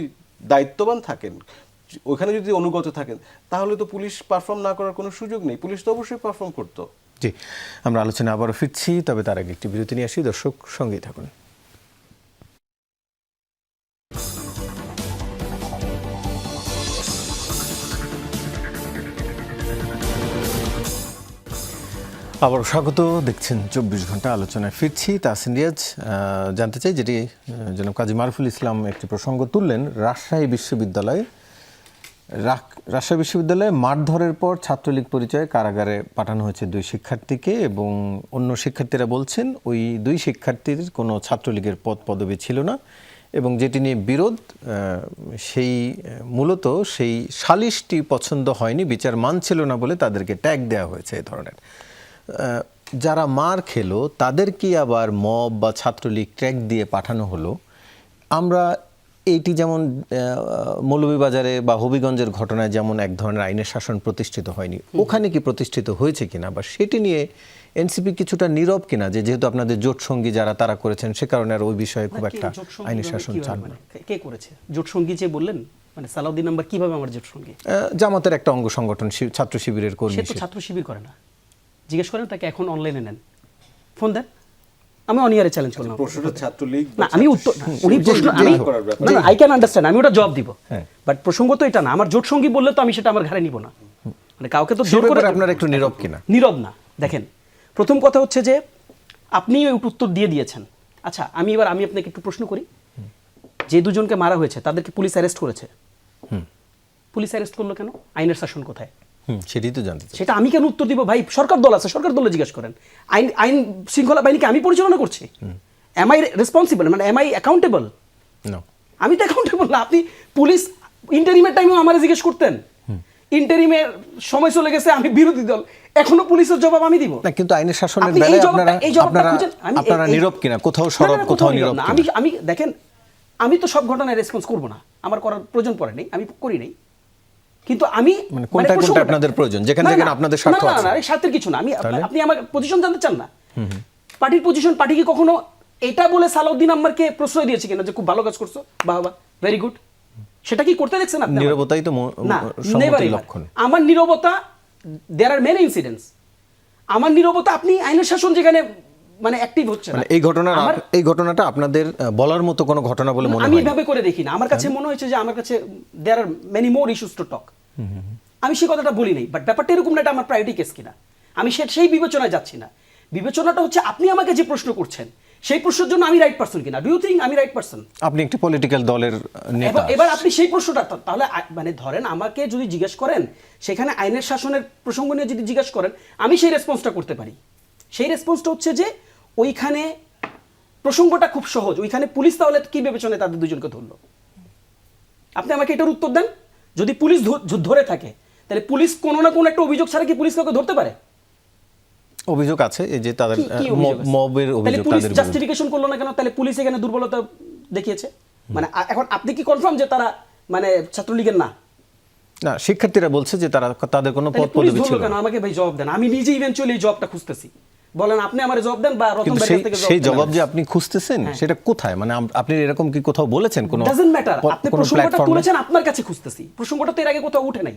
[SPEAKER 4] দায়িত্ববান থাকেন, ওখানে যদি অনুগত থাকেন, তাহলে তো পুলিশ পারফর্ম না করার কোনো সুযোগ নেই। পুলিশ তো অবশ্যই পারফর্ম করতো।
[SPEAKER 1] জি, আমরা আলোচনা আবারও ফিরছি, তবে তার আগে একটি বিরতি নিয়ে আসি। দর্শক, সঙ্গেই থাকুন। আবার স্বাগত, দেখছেন 24 ঘন্টা আলোচনায় ফিরছি। তাহসিন রিয়াজ, জানতে চাই যেটি জনাব কাজী মারুফুল ইসলাম একটি প্রসঙ্গ তুললেন, রাজশাহী বিশ্ববিদ্যালয়ে মারধরের পর ছাত্রলীগ পরিচয়ে কারাগারে পাঠানো হয়েছে 2 শিক্ষার্থীকে, এবং অন্য শিক্ষার্থীরা বলছেন ওই 2 শিক্ষার্থীর কোনো ছাত্রলীগের পদবি ছিল না, এবং যেটি নিয়ে বিরোধ, মূলত সেই সালিশটি পছন্দ হয়নি, বিচার মানছিল না বলে তাদেরকে ট্যাগ দেওয়া হয়েছে। এই ধরনের যারা মার খেলো তাদেরকে আবার মব বা ছাত্রলীগ ট্র্যাক দিয়ে পাঠানো হলো। আমরা এইটি যেমন মৌলভীবাজারে বা হবিগঞ্জের ঘটনায় যেমন এক ধরনের আইনের শাসন প্রতিষ্ঠিত হয়নি, ওখানে কি প্রতিষ্ঠিত হয়েছে কিনা, বা সেটি নিয়ে এনসিপি কিছুটা নীরব কিনা, যে যেহেতু আপনাদের জোট সঙ্গী যারা তারা করেছেন, সে কারণে আর ওই বিষয়ে খুব একটা আইনের শাসন চালবে না।
[SPEAKER 2] কে করেছে জোট সঙ্গী যে বললেন, মানে সালাউদ্দিন নাম্বার কিভাবে আমার জোট সঙ্গী?
[SPEAKER 1] জামাতের একটা অঙ্গ সংগঠন, ছাত্র শিবিরের কর্মী।
[SPEAKER 2] সে তো ছাত্র শিবির করে না, জিজ্ঞেস করেন তাকে, এখন অনলাইনে নেন, ফোন দেন। আমি অনিয়ারে চ্যালেঞ্জ করলাম,
[SPEAKER 4] প্রশ্নটা ছাত্রলীগ
[SPEAKER 2] না, আমি উত্তর উনি প্রশ্ন, আমি আই ক্যান আন্ডারস্ট্যান্ড, আমি ওটা জবাব দিব, বাট প্রসঙ্গ তো এটা না। আমার জোট সঙ্গী বললে তো আমি সেটা আমার ঘাড়ে নিব না, মানে কাউকে তো জোর করে।
[SPEAKER 1] আপনারা একটু নীরব কিনা?
[SPEAKER 2] নীরব না। দেখেন, প্রথম কথা হচ্ছে যে আপনি ওই উত্তর দিয়ে দিয়েছেন। আচ্ছা, আমি আপনাকে একটু প্রশ্ন করি, যে 2 জনকে মারা হয়েছে তাদেরকে পুলিশ অ্যারেস্ট করেছে, পুলিশ অ্যারেস্ট করলো কেন? আইনের শাসন কোথায়?
[SPEAKER 1] সেটাই তো জানতে চাই।
[SPEAKER 2] সেটা আমি কেন উত্তর দিব? ভাই, সরকার দল আছে, সরকার দলে জিজ্ঞেস করেন। আইন শৃঙ্খলা বাহিনীকে আমি পরিচালনা করছি, এম আই রেসপন্সিবল, মানে এম আই অ্যাকাউন্টেবল? আমি তো অ্যাকাউন্টেবল না। আপনি পুলিশ ইন্টারিমের টাইমেও আমার জিজ্ঞেস করতেন, ইন্টারিমের সময় চলে গেছে, আমি বিরোধী দল, এখনো পুলিশের জবাব আমি দিব না।
[SPEAKER 1] কিন্তু আইনের শাসনের বেলায় আপনারা নীরব কিনা? কোথাও সরব, কোথাও নীরব না।
[SPEAKER 2] আমি দেখেন, আমি তো সব ঘটনায় রেসপন্স করব না, আমার করার প্রয়োজন পড়ে নেই, আমি করি নাই। কিন্তু আমি
[SPEAKER 1] কোনটা আপনাদের প্রয়োজন, যেখানে আপনাদের স্বার্থ আছে?
[SPEAKER 2] না, স্বার্থের কিছু না। আপনি আমার পজিশন জানতে চান না? পার্টির পজিশন, পার্টি কি কখনো এটা বলে সালাউদ্দিন আম্মারকে প্রশ্রয় দিয়েছে কিনা যে খুব ভালো কাজ করছো, বাবা ভেরি গুড? সেটা কি করতে দেখছেন আপনি?
[SPEAKER 1] নীরবতাই তো সম্মতির লক্ষণ।
[SPEAKER 2] আমার নীরবতা, দেয়ার আর মেনি ইনসিডেন্টস, আমার নীরবতা, আপনি আইনের শাসন যেখানে মানে অ্যাক্টিভ হচ্ছে না,
[SPEAKER 1] এই ঘটনাটা আপনাদের বলার মতো কোনো ঘটনা বলে মনে হয়?
[SPEAKER 2] আমি এভাবে করে দেখি না। আমার কাছে মনে হয়েছে যে আমার কাছে there are many more issues to talk. আমি সেই কথাটা বলি নাই, বাট ব্যাপারটা এরকম না, এটা আমার প্রায়োরিটি কেস কিনা আমি সেই বিবেচনায় যাচ্ছি না। বিবেচনাটা হচ্ছে আপনি আমাকে যে প্রশ্ন করছেন সেই প্রশ্নের জন্য আমি রাইট পারসন কিনা। ডু ইউ থিঙ্ক আমি রাইট পারসন?
[SPEAKER 1] আপনি একটি পলিটিক্যাল দলের নেতা,
[SPEAKER 2] এবার আপনি সেই প্রশ্নটা, তাহলে মানে ধরেন আমাকে যদি জিজ্ঞেস করেন, সেখানে আইনের শাসনের প্রসঙ্গ নিয়ে যদি জিজ্ঞেস করেন, আমি সেই রেসপন্সটা করতে পারি। সেই রেসপন্সটা হচ্ছে যে ওইখানে প্রসঙ্গটা খুব সহজ, ওইখানে পুলিশ তাহলে কি বিবেচনায় তাদের 2 জনকে ধরলো? আপনি আমাকে এটার উত্তর দেন। যদি পুলিশ ধরে থাকে, তাহলে পুলিশ কোনো না কোনো একটা অভিযোগ ছাড়া কি পুলিশ কাউকে ধরতে পারে?
[SPEAKER 1] অভিযোগ আছে, এই যে তাদের মবের অভিযোগ,
[SPEAKER 2] পুলিশ জাস্টিফিকেশন করলো না কেন? তাহলে পুলিশ এখানে দুর্বলতা দেখিয়েছে। মানে এখন আপনি কি কনফার্ম যে তারা মানে ছাত্রলীগের না?
[SPEAKER 1] না, শিক্ষার্থীরা বলছে যে তারা তাদের কোনো পদ
[SPEAKER 2] তাহলে পুলিশ
[SPEAKER 1] পদবি
[SPEAKER 2] ধরলো
[SPEAKER 1] ছিল
[SPEAKER 2] কেন?
[SPEAKER 1] না।
[SPEAKER 2] আমাকে ভাই জবাব দেন। আমি নিজে ইভেনচুয়ালি জবটা খুঁজতেছি, বলেন আপনি আমার জবাব দেন বা রতন
[SPEAKER 1] কিন্তু
[SPEAKER 2] ভাইয়ের কাছ থেকে
[SPEAKER 1] সেই
[SPEAKER 2] দেন।
[SPEAKER 1] জবাব যে আপনি খুঁজতেছেন সেটা কোথায়, মানে আপনি এরকম কি কোথাও বলেছেন কোনো
[SPEAKER 2] ডাজন্ট ম্যাটার, আপনি
[SPEAKER 1] কোনো
[SPEAKER 2] প্রসঙ্গটা
[SPEAKER 1] প্ল্যাটফর্মে?
[SPEAKER 2] তুলেছেন, আপনার কাছে খুঁজতেছি। প্রসঙ্গটা তো এর আগে কোথাও উঠে নাই,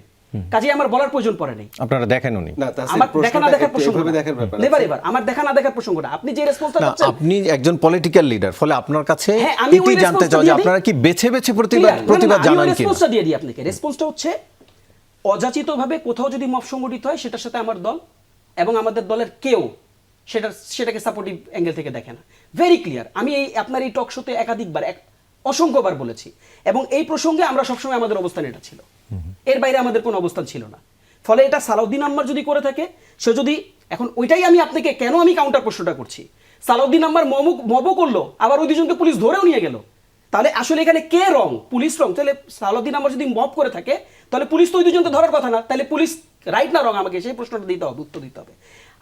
[SPEAKER 2] কাজে আমার বলার প্রয়োজন পড়ে নাই।
[SPEAKER 1] আপনারা দেখেননি?
[SPEAKER 4] না, তাহসিন,
[SPEAKER 2] আমার দেখা না
[SPEAKER 4] প্রশ্নটা
[SPEAKER 2] দেখার
[SPEAKER 4] একটু
[SPEAKER 2] প্রসঙ্গ
[SPEAKER 4] এভাবে দেখার ব্যাপার আছে।
[SPEAKER 2] নেবার এবার আমার দেখা না দেখার প্রসঙ্গটা আপনি যে রেসপন্সটা
[SPEAKER 1] না,
[SPEAKER 2] করছেন,
[SPEAKER 1] আপনি একজন পলিটিক্যাল লিডার, ফলে আপনার কাছে
[SPEAKER 2] হ্যাঁ, আমি ওই
[SPEAKER 1] এটি জানতে
[SPEAKER 2] রেসপন্সটা
[SPEAKER 1] চাও যে
[SPEAKER 2] দিয়ে দিই।
[SPEAKER 1] আপনারা কি বেছে বেছে
[SPEAKER 2] Clear?
[SPEAKER 1] প্রতিবাদ
[SPEAKER 2] আমি
[SPEAKER 1] জানান
[SPEAKER 2] ওই
[SPEAKER 1] কিনা।
[SPEAKER 2] রেসপন্সটা দিয়ে দিই আপনাকে। রেসপন্সটা হচ্ছে অযাচিতভাবে কোথাও যদি মব সংগঠিত হয় সেটার সাথে আমার দল এবং আমাদের দলের কেউ সেটাকে সাপোর্টিভ অ্যাঙ্গেল থেকে দেখে না। Very clear. আমি আপনার এই টক শোতে একাধিকবার অসংখ্যবার বলেছি এবং এই প্রসঙ্গে আমরা সবসময় আমাদের অবস্থান এটা ছিল, এর বাইরে আমাদের কোনো অবস্থান ছিল না। ফলে এটা সালাউদ্দিন আম্মার যদি করে থাকে, সে যদি এখন ওইটাই আমি আপনাকে কেন আমি কাউন্টার প্রশ্নটা করছি, সালাউদ্দিন আম্মার মবও করলো, আবার ওই দুজনকে পুলিশ ধরেও নিয়ে গেল, তাহলে আসলে এখানে কে রং? পুলিশ রং? তাহলে সালাউদ্দিন আম্মার যদি মব করে থাকে তাহলে পুলিশ তো ওই দুজনকে ধরার কথা না, তাহলে পুলিশ রাইট না রং? আমাকে সেই প্রশ্নটা দিতে হবে, উত্তর দিতে হবে।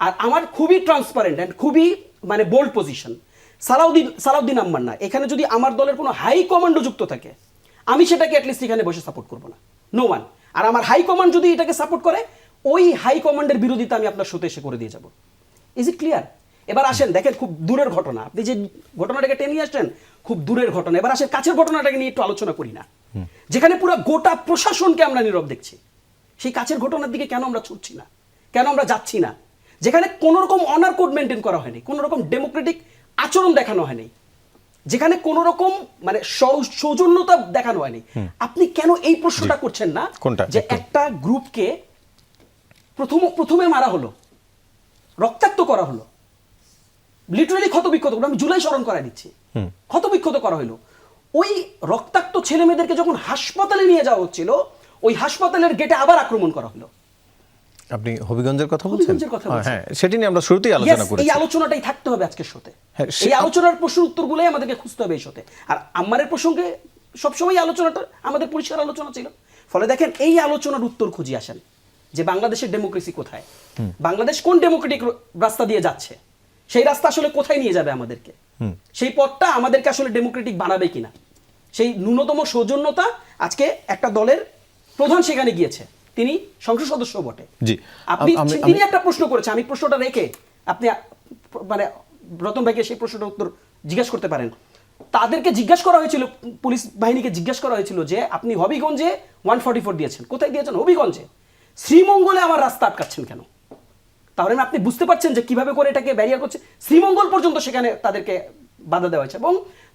[SPEAKER 2] আর আমার খুবই ট্রান্সপারেন্ট অ্যান্ড খুবই মানে বোল্ড পজিশন, সালাউদ্দিন আম্মার না, এখানে যদি আমার দলের কোনো হাই কমান্ডো যুক্ত থাকে আমি সেটাকে অ্যাটলিস্ট এখানে বসে সাপোর্ট করবো না, নো ওয়ান। আর আমার হাই কমান্ড যদি এটাকে সাপোর্ট করে, ওই হাই কমান্ডের বিরোধিতা আমি আপনার সাথে এসে করে দিয়ে যাব। Is it clear? এবার আসেন, দেখেন খুব দূরের ঘটনা, আপনি যে ঘটনাটাকে টেনে নিয়ে আসছেন খুব দূরের ঘটনা। এবার আসেন কাছের ঘটনাটাকে নিয়ে একটু আলোচনা করি না, যেখানে পুরো গোটা প্রশাসনকে আমরা নীরব দেখছি। সেই কাছের ঘটনার দিকে কেন আমরা ছুটছি না, কেন আমরা যাচ্ছি না? যেখানে কোনো রকম অনার কোড মেনটেন করা হয়নি, কোনো রকম ডেমোক্রেটিক আচরণ দেখানো হয়নি, যেখানে কোনো রকম মানে সৌজন্যতা দেখানো হয়নি, আপনি কেন এই প্রশ্নটা করছেন না
[SPEAKER 1] কোনটা?
[SPEAKER 2] যে একটা গ্রুপকে প্রথমে মারা হলো, রক্তাক্ত করা হলো, লিটারালি ক্ষতবিক্ষত, আমি জুলাই স্মরণ করাই দিচ্ছি, ক্ষতবিক্ষত করা হলো। ওই রক্তাক্ত ছেলে মেয়েদেরকে যখন হাসপাতালে নিয়ে যাওয়া হচ্ছিল, ওই হাসপাতালের গেটে আবার আক্রমণ করা হলো।
[SPEAKER 1] আপনি হবিগঞ্জের কথা বলছেন?
[SPEAKER 2] হবিগঞ্জের কথা বলছি।
[SPEAKER 1] হ্যাঁ, সেটি নিয়ে আমরা শুরুতেই আলোচনা
[SPEAKER 2] Yes,
[SPEAKER 1] করেছি।
[SPEAKER 2] এই আলোচনাটাই থাকতে হবে আজকের শোতে।
[SPEAKER 1] হ্যাঁ,
[SPEAKER 2] এই আলোচনার প্রশ্নের উত্তরগুলোই আমাদেরকে খুঁজতে হবে এই শোতে। আর আম্মারের প্রসঙ্গে সবসময় আলোচনাটা আমাদের পরিষ্কার আলোচনা ছিল। ফলে দেখেন, এই আলোচনার উত্তর খুঁজে আসেন যে বাংলাদেশের ডেমোক্রেসি কোথায়, বাংলাদেশ কোন ডেমোক্রেটিক রাস্তা দিয়ে যাচ্ছে, সেই রাস্তা আসলে কোথায় নিয়ে যাবে আমাদেরকে, সেই পথটা আমাদেরকে আসলে ডেমোক্রেটিক বানাবে কিনা, সেই ন্যূনতম সৌজন্যতা। আজকে একটা দলের প্রধান সেখানে গিয়েছে, তিনি সংসদ সদস্য বটে।
[SPEAKER 1] জি,
[SPEAKER 2] তিনি একটা প্রশ্ন করেছে, আমি প্রশ্নটা রেখে আপনি মানে রতন ভাইকে সেই প্রশ্নটার উত্তর জিজ্ঞেস করতে পারেন। তাদেরকে জিজ্ঞাসা করা হয়েছিল, পুলিশ বাহিনীকে জিজ্ঞাসা করা হয়েছিল যে আপনি হবিগঞ্জে 144 দিয়েছেন, কোথায় দিয়েছেন? হবিগঞ্জে। শ্রীমঙ্গলে আমার রাস্তা আটকাচ্ছেন কেন? তাহলে আপনি বুঝতে পারছেন যে কিভাবে করে এটাকে ব্যারিয়ার করছে। শ্রীমঙ্গল পর্যন্ত সেখানে তাদেরকে বাধা দেওয়া হয়েছে, এবং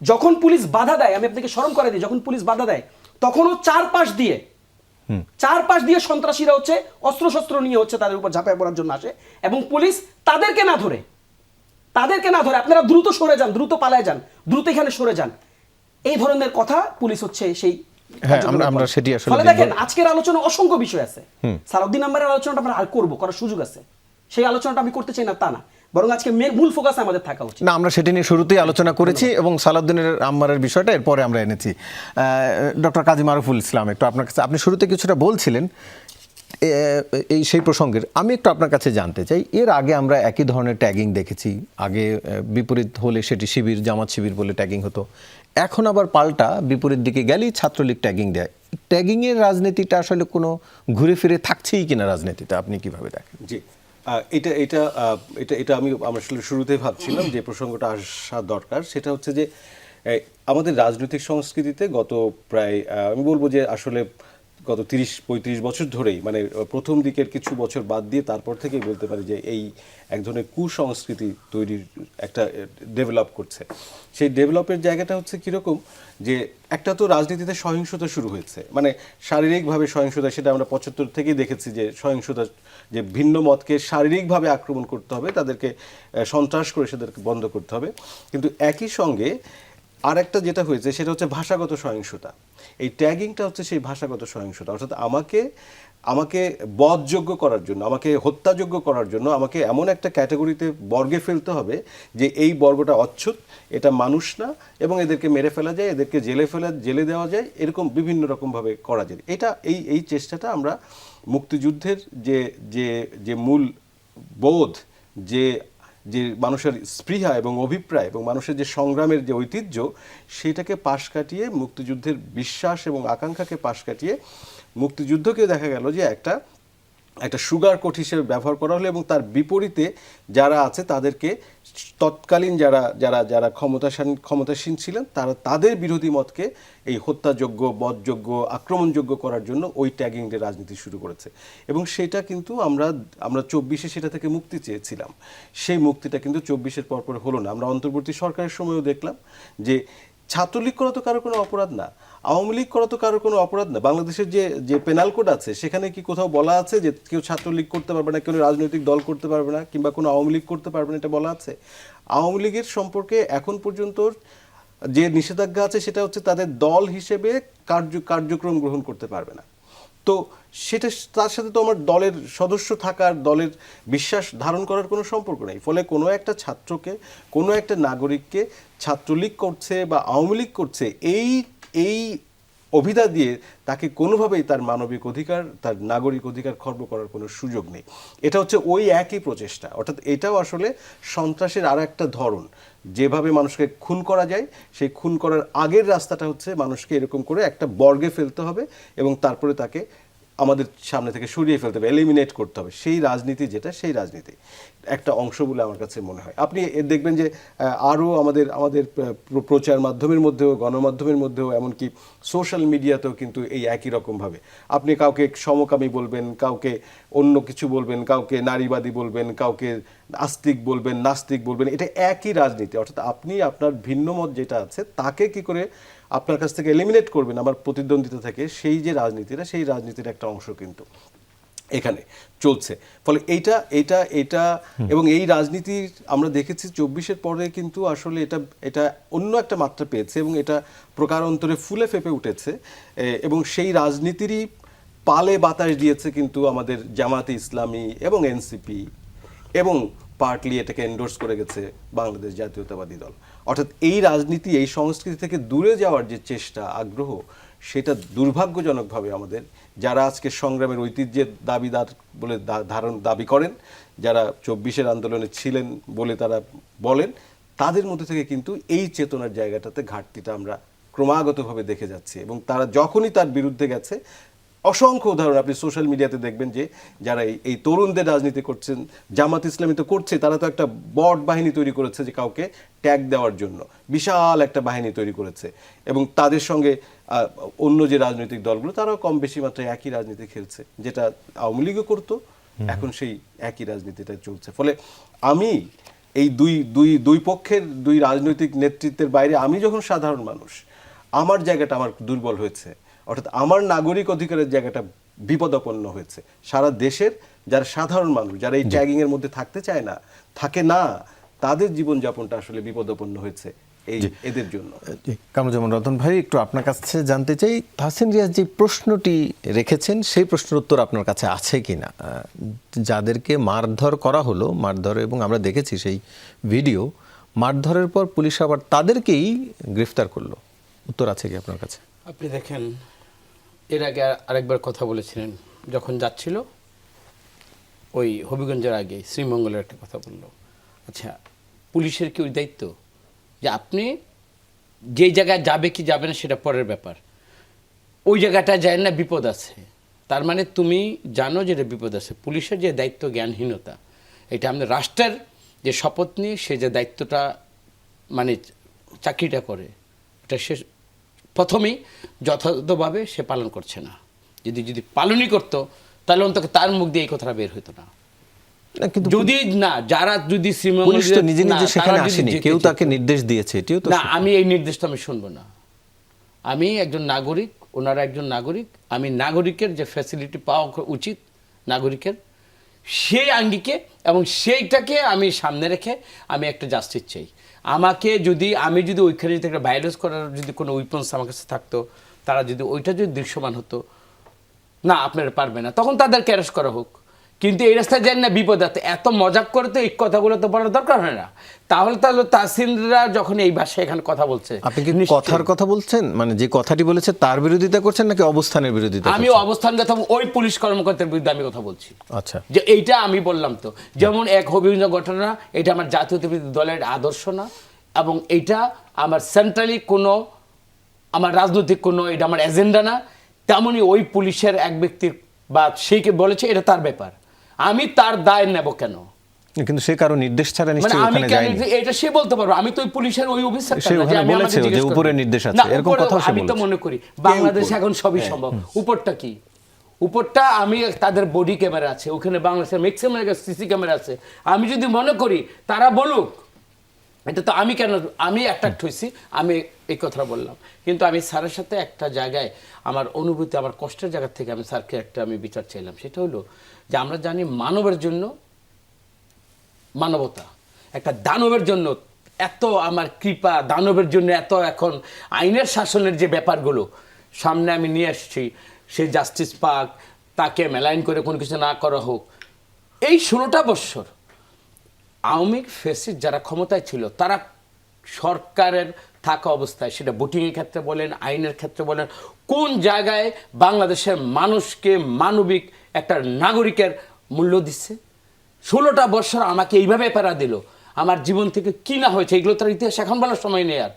[SPEAKER 2] যখন পুলিশ বাধা দেয়, আমি আপনাকে স্মরণ করে দিই, যখন পুলিশ বাধা দেয় তখনও চারপাশ দিয়ে সন্ত্রাসীরা হচ্ছে অস্ত্রশস্ত্র নিয়ে হচ্ছে তাদের উপর ঝাঁপায় পড়ার জন্য আসে, এবং পুলিশ তাদেরকে না ধরে আপনারা দ্রুত সরে যান, দ্রুত পালায় যান, দ্রুত এখানে সরে যান, এই ধরনের কথা পুলিশ হচ্ছে সেই।
[SPEAKER 1] হ্যাঁ, আমরা সেটি আসলে
[SPEAKER 2] ফলে দেখেন, আজকের আলোচনা অসংখ্য বিষয় আছে। সালাউদ্দিন আম্মারের আলোচনাটা আমরা আর করবো, করার সুযোগ আছে, সেই আলোচনাটা আমি করতে চাই না তা না, বরং আজকে মূল ফোকাস আমাদের থাকা উচিত।
[SPEAKER 1] না, আমরা সেটি নিয়ে শুরুতেই আলোচনা করেছি এবং সালাউদ্দিনের আম্মারের বিষয়টা এরপরে আমরা এনেছি। ডক্টর কাজী মারুফুল ইসলাম, একটু আপনার কাছে, আপনি শুরুতে কিছুটা বলছিলেন এই সেই প্রসঙ্গের, আমি একটু আপনার কাছে জানতে চাই। এর আগে আমরা একই ধরনের ট্যাগিং দেখেছি, আগে বিপরীত হলে সেটি শিবির, জামাত শিবির বলে ট্যাগিং হতো, এখন আবার পাল্টা বিপরীত দিকে গেলেই ছাত্রলীগ ট্যাগিং দেয়। ট্যাগিংয়ের রাজনীতিটা আসলে কোনো ঘুরে ফিরে থাকছেই কিনা রাজনীতিতে, আপনি কিভাবে দেখেন?
[SPEAKER 4] জি, এটা এটা এটা এটা আমি আসলে শুরুতেই ভাবছিলাম যে প্রসঙ্গটা আসা দরকার। সেটা হচ্ছে যে আমাদের রাজনৈতিক সংস্কৃতিতে গত প্রায় আমি বলবো যে আসলে গত 30-35 বছর ধরেই, মানে প্রথম দিকের কিছু বছর বাদ দিয়ে তারপর থেকেই বলতে পারি যে এই এক ধরনের কুসংস্কৃতি তৈরির একটা ডেভেলপ করছে। সেই ডেভেলপের জায়গাটা হচ্ছে কীরকম, যে একটা তো রাজনীতিতে সহিংসতা শুরু হয়েছে, মানে শারীরিকভাবে সহিংসতা, সেটা আমরা 75 থেকেই দেখেছি যে সহিংসতা, যে ভিন্ন মতকে শারীরিকভাবে আক্রমণ করতে হবে, তাদেরকে সন্ত্রাস করে সেদেরকে বন্ধ করতে হবে। কিন্তু একই সঙ্গে আর একটা যেটা হয়েছে সেটা হচ্ছে ভাষাগত সহিংসতা। এই ট্যাগিংটা হচ্ছে সেই ভাষাগত সহিংসতা, অর্থাৎ আমাকে বধযোগ্য করার জন্য, আমাকে হত্যাযোগ্য করার জন্য আমাকে এমন একটা ক্যাটাগরিতে বর্গে ফেলতে হবে যে এই বর্গটা অচ্ছুত, এটা মানুষ না, এবং এদেরকে মেরে ফেলা যায়, এদেরকে জেলে দেওয়া যায়, এরকম বিভিন্ন রকমভাবে করা যায়। এটা এই চেষ্টাটা আমরা মুক্তিযুদ্ধের যে মূল বোধ, যে মানুষের স্পৃহা এবং অভিপ্রায় এবং মানুষের যে সংগ্রামের যে ঐতিহ্য, সেটাকে পাশ কাটিয়ে মুক্তিযুদ্ধের বিশ্বাস এবং আকাঙ্ক্ষাকে পাশ কাটিয়ে মুক্তিযুদ্ধকে দেখা গেল যে একটা সুগার কোট হিসেবে ব্যবহার করা হলো, এবং তার বিপরীতে যারা আছে তাদেরকে তৎকালীন যারা ক্ষমতাসীন ছিলেন তাদের বিরোধী মতকে এই হত্যাযোগ্য, বধযোগ্য, আক্রমণযোগ্য করার জন্য ওই ট্যাগিং এর রাজনীতি শুরু করেছে। এবং সেটা কিন্তু আমরা 24-এ সেটা থেকে মুক্তি চেয়েছিলাম। সেই মুক্তিটা কিন্তু 24-এর পর হলো না। আমরা অন্তর্বর্তী সরকারের সময়ও দেখলাম যে ছাত্রলীগ করা তো কারো কোনো অপরাধ না, আওয়ামী লীগ করা তো কারো কোনো অপরাধ না। বাংলাদেশের যে পেনাল কোড আছে সেখানে কি কোথাও বলা আছে যে কেউ ছাত্রলীগ করতে পারবে না, কোনো রাজনৈতিক দল করতে পারবে না, কিংবা কোনো আওয়ামী লীগ করতে পারবে না, এটা বলা আছে? আওয়ামী লীগের সম্পর্কে এখন পর্যন্ত যে নিষেধাজ্ঞা আছে সেটা হচ্ছে তাদের দল হিসেবে কার্যক্রম গ্রহণ করতে পারবে না। তো সেটা তার সাথে তো আমার দলের সদস্য থাকার, দলের বিশ্বাস ধারণ করার কোনো সম্পর্ক নেই। ফলে কোনো একটা ছাত্রকে, কোনো একটা নাগরিককে ছাত্রলীগ করছে বা আওয়ামী লীগ করছে এই অভিধা দিয়ে তাকে কোনোভাবেই তার মানবিক অধিকার, তার নাগরিক অধিকার খর্ব করার কোনো সুযোগ নেই। এটা হচ্ছে ওই একই প্রচেষ্টা। অর্থাৎ এটাও আসলে সন্ত্রাসের আর একটা ধরন। যেভাবে মানুষকে খুন করা যায়, সেই খুন করার আগের রাস্তাটা হচ্ছে মানুষকে এরকম করে একটা বর্গে ফেলতে হবে এবং তারপরে তাকে আমাদের সামনে থেকে সরিয়ে ফেলতে হবে, এলিমিনেট করতে হবে। সেই রাজনীতি যেটা, সেই রাজনীতি একটা অংশ বলে আমার কাছে মনে হয়। আপনি দেখবেন যে আরও আমাদের প্রচার মাধ্যমের মধ্যেও, গণমাধ্যমের মধ্যেও, এমনকি সোশ্যাল মিডিয়াতেও কিন্তু এই একই রকমভাবে আপনি কাউকে সমকামী বলবেন, কাউকে অন্য কিছু বলবেন, কাউকে নারীবাদী বলবেন, কাউকে আস্তিক বলবেন, নাস্তিক বলবেন। এটা একই রাজনীতি। অর্থাৎ আপনি আপনার ভিন্ন মত যেটা আছে তাকে কি করে আপনার কাছ থেকে এলিমিনেট করবেন আমার প্রতিদ্বন্দ্বিতা থেকে, সেই যে রাজনীতিটা, সেই রাজনীতির একটা অংশ কিন্তু এখানে চলছে। ফলে এইটা এবং এই রাজনীতি আমরা দেখেছি 24-এর পরে কিন্তু আসলে এটা অন্য একটা মাত্রা পেয়েছে এবং এটা প্রকারান্তরে ফুলে ফেপে উঠেছে। এবং সেই রাজনীতিরই পালে বাতাস দিয়েছে কিন্তু আমাদের জামাতে ইসলামী এবং এনসিপি, এবং পার্টলি এটাকে এন্ডোর্স করে গেছে বাংলাদেশ জাতীয়তাবাদী দল। অর্থাৎ এই রাজনীতি, এই সংস্কৃতি থেকে দূরে যাওয়ার যে চেষ্টা, আগ্রহ, সেটা দুর্ভাগ্যজনকভাবে আমাদের যারা আজকে সংগ্রামের ঐতিহ্যের দাবিদার বলে দাবি করেন, যারা 24-এর আন্দোলনে ছিলেন বলে তারা বলেন, তাদের মধ্যে থেকে কিন্তু এই চেতনার জায়গাটাতে ঘাটতিটা আমরা ক্রমাগতভাবে দেখে যাচ্ছি। এবং তারা যখনই তার বিরুদ্ধে গেছে, অসংখ্য উদাহরণ আপনি সোশ্যাল মিডিয়াতে দেখবেন যে যারা এই তরুণদের রাজনীতি করছেন, জামাত ইসলামী তো করছে, তারা তো একটা বট বাহিনী তৈরি করেছে যে কাউকে ট্যাগ দেওয়ার জন্য বিশাল একটা বাহিনী তৈরি করেছে। এবং তাদের সঙ্গে অন্য যে রাজনৈতিক দলগুলো তারাও কম বেশি মাত্রায় একই রাজনীতি খেলছে, যেটা আওয়ামী লীগও করতো, এখন সেই একই রাজনীতিটা চলছে। ফলে আমি এই দুই পক্ষের দুই রাজনৈতিক নেতৃত্বের বাইরে আমি যখন সাধারণ মানুষ, আমার জায়গাটা আমার দুর্বল হয়েছে। অর্থাৎ আমার নাগরিক অধিকারের জায়গাটা বিপদাপন্ন হয়েছে। সারা দেশের যারা সাধারণ মানুষ, যারা এই ট্যাগিং এর মধ্যে থাকতে চায় না, থাকে না, তাদের জীবনযাপনটা আসলে বিপদাপন্ন হয়েছে এদের জন্য।
[SPEAKER 1] কামরুজ্জামান রতন ভাই, একটু আপনার কাছে জানতে চাই, তাহসিন রিয়াজ যে প্রশ্নটি রেখেছেন সেই প্রশ্নের উত্তর আপনার কাছে আছে কিনা? যাদেরকে মারধর করা হলো, মারধর, এবং আমরা দেখেছি সেই ভিডিও, মারধরের পর পুলিশ আবার তাদেরকেই গ্রেফতার করলো, উত্তর আছে কি আপনার কাছে?
[SPEAKER 3] আপনি দেখেন, এর আগে আরেকবার কথা বলেছিলেন, যখন যাচ্ছিল ওই হবিগঞ্জের আগে শ্রীমঙ্গলের একটা কথা বললো। আচ্ছা, পুলিশের কি ওই দায়িত্ব যে আপনি যেই জায়গায় যাবে কি যাবে না সেটা পরের ব্যাপার, ওই জায়গাটা যায় না, বিপদ আছে, তার মানে তুমি জানো যে এটা বিপদ আছে। পুলিশের যে দায়িত্ব, জ্ঞানহীনতা, এটা আমাদের রাষ্ট্রের যে শপথ নিয়ে সে যে দায়িত্বটা মানে চাকরিটা করে, এটা সে প্রথমেই যথাযথভাবে সে পালন করছে না। যদি পালনই করতো তাহলে অন্তত তার মুখ দিয়ে এই কথাটা বের হতো না। যদি না, যারা যদি
[SPEAKER 1] নিজে নিজে সেখানে আসেনি, কেউ তাকে নির্দেশ দিয়েছে, এটিও তো
[SPEAKER 3] না, আমি এই নির্দেশটা আমি শুনবো না। আমি একজন নাগরিক, ওনারা একজন নাগরিক, আমি নাগরিকের যে ফ্যাসিলিটি পাওয়া উচিত নাগরিকের, সেই আঙ্গিকে এবং সেইটাকে আমি সামনে রেখে আমি একটা জাস্টিস চাই। আমি যদি ওইখানে যদি একটা ভায়োলেন্স করার যদি কোনো উইপন্স আমার কাছে থাকতো, তারা যদি ওইটা যদি দৃশ্যমান হতো, না আপনারা পারবে না, তখন তাদেরকে অ্যারেস্ট করা হোক। কিন্তু এই রাস্তায় যান না বিপদ আছে, এত মজাক করে তো এই কথাগুলো তো বলার দরকার হয় না। তাহলে তাহসিনরা যখন এই ভাষায় এখানে কথা বলছে,
[SPEAKER 1] আপনি কি
[SPEAKER 3] নিশ্চয়ই-
[SPEAKER 1] কথার কথা বলছেন, মানে যে কথাটি বলেছে তার বিরোধিতা করছেন নাকি অবস্থানের বিরোধিতা
[SPEAKER 3] আমি
[SPEAKER 1] করছেন?
[SPEAKER 3] অবস্থান কথা ওই পুলিশ কর্মকর্তার বিরুদ্ধে আমি কথা বলছি,
[SPEAKER 1] আচ্ছা,
[SPEAKER 3] যে এইটা আমি বললাম তো, যেমন এক হবিগঞ্জ ঘটনা, এটা আমার জাতীয়তাবাদী দলের আদর্শ না, এবং এইটা আমার সেন্ট্রালি কোনো আমার রাজনৈতিক কোনো এটা আমার এজেন্ডা না। তেমনই ওই পুলিশের এক ব্যক্তির বা সেইকে বলেছে, এটা তার ব্যাপার, আমি তার দায় নেব কেন?
[SPEAKER 1] কিন্তু সে কারো নির্দেশ ছাড়া
[SPEAKER 3] মানে
[SPEAKER 1] নিশ্চয়ই
[SPEAKER 3] আমি
[SPEAKER 1] ওখানে
[SPEAKER 3] কেন
[SPEAKER 1] যায়নি।
[SPEAKER 3] এটা সে বলতে পারবো, আমি তো ওই পুলিশের ওই অফিসার
[SPEAKER 1] সে ওখানে বলেছে যে উপরে নির্দেশ আছে, এরকম কথাও সে
[SPEAKER 3] আমি তো
[SPEAKER 1] বলেছে।
[SPEAKER 3] মনে করি বাংলাদেশে এখন সবই সম্ভব। উপরটা কি? উপরটা আমি তাদের বডি ক্যামেরা আছে, ওখানে বাংলাদেশের ম্যাক্সিমাম সিসি ক্যামেরা আছে। আমি যদি মনে করি তারা বলুক, এটা তো আমি কেন, আমি অ্যাট্রাক্ট হয়েছি, আমি এই কথাটা বললাম। কিন্তু আমি স্যারের সাথে একটা জায়গায় আমার অনুভূতি, আমার কষ্টের জায়গা থেকে আমি স্যারকে একটা আমি বিচার চাইলাম। সেটা হলো যে আমরা জানি মানবের জন্য মানবতা, একটা দানবের জন্য এত আমার কৃপা, দানবের জন্য এত এখন আইনের শাসনের যে ব্যাপারগুলো সামনে আমি নিয়ে আসছি, সে জাস্টিস পাক, তাকে মেলাইন করে কোনো কিছু না করা হোক। এই 16টা বৎসর আওয়ামী ফ্যাসিস্ট যারা ক্ষমতায় ছিল, তারা সরকারের থাকা অবস্থায়, সেটা ভোটিংয়ের ক্ষেত্রে বলেন, আইনের ক্ষেত্রে বলেন, কোন জায়গায় বাংলাদেশের মানুষকে মানবিক একটা নাগরিকের মূল্য দিচ্ছে? 16টা বৎসর আমাকে এইভাবে প্যারা দিল, আমার জীবন থেকে কি না হয়েছে এগুলো তার ইতিহাস এখন বলার সময় নেই। আর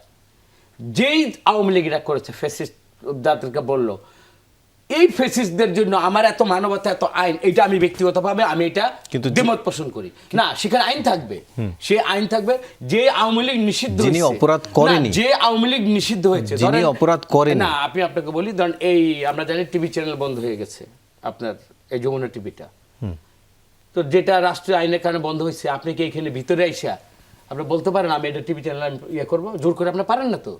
[SPEAKER 3] যেই আওয়ামী লীগরা করেছে, ফ্যাসিস্ট যাদেরকে বললো, এই ফ্যাসিস্টদের জন্য আমার এত মানবতা, এত আইন, এটা আমি ব্যক্তিগতভাবে আমি এটা
[SPEAKER 1] কিন্তু
[SPEAKER 3] দ্বিমত পোষণ করি না। সেখানে আইন থাকবে, সে আইন থাকবে। যে আওয়ামী লীগ নিষিদ্ধ
[SPEAKER 1] যিনি
[SPEAKER 3] হয়েছে,
[SPEAKER 1] অপরাধ করেনি,
[SPEAKER 3] না, যে আওয়ামী লীগ নিষিদ্ধ হয়েছে,
[SPEAKER 1] যিনি
[SPEAKER 3] ধরেন-
[SPEAKER 1] অপরাধ করেনি,
[SPEAKER 3] না, আপনি আপনাকে বলি, ধরেন এই আমরা জানি টিভি চ্যানেল বন্ধ হয়ে গেছে, আপনার এই যমুনা টিভিটা, তো যেটা রাষ্ট্রীয় আইনের কারণে বন্ধ হয়েছে, আপনি কি এখানে ভিতরে আইসা আপনি বলতে পারেন আমি এটা টিভি চ্যানেল ইয়ে করবো? জোর করে আপনি পারেন না তো।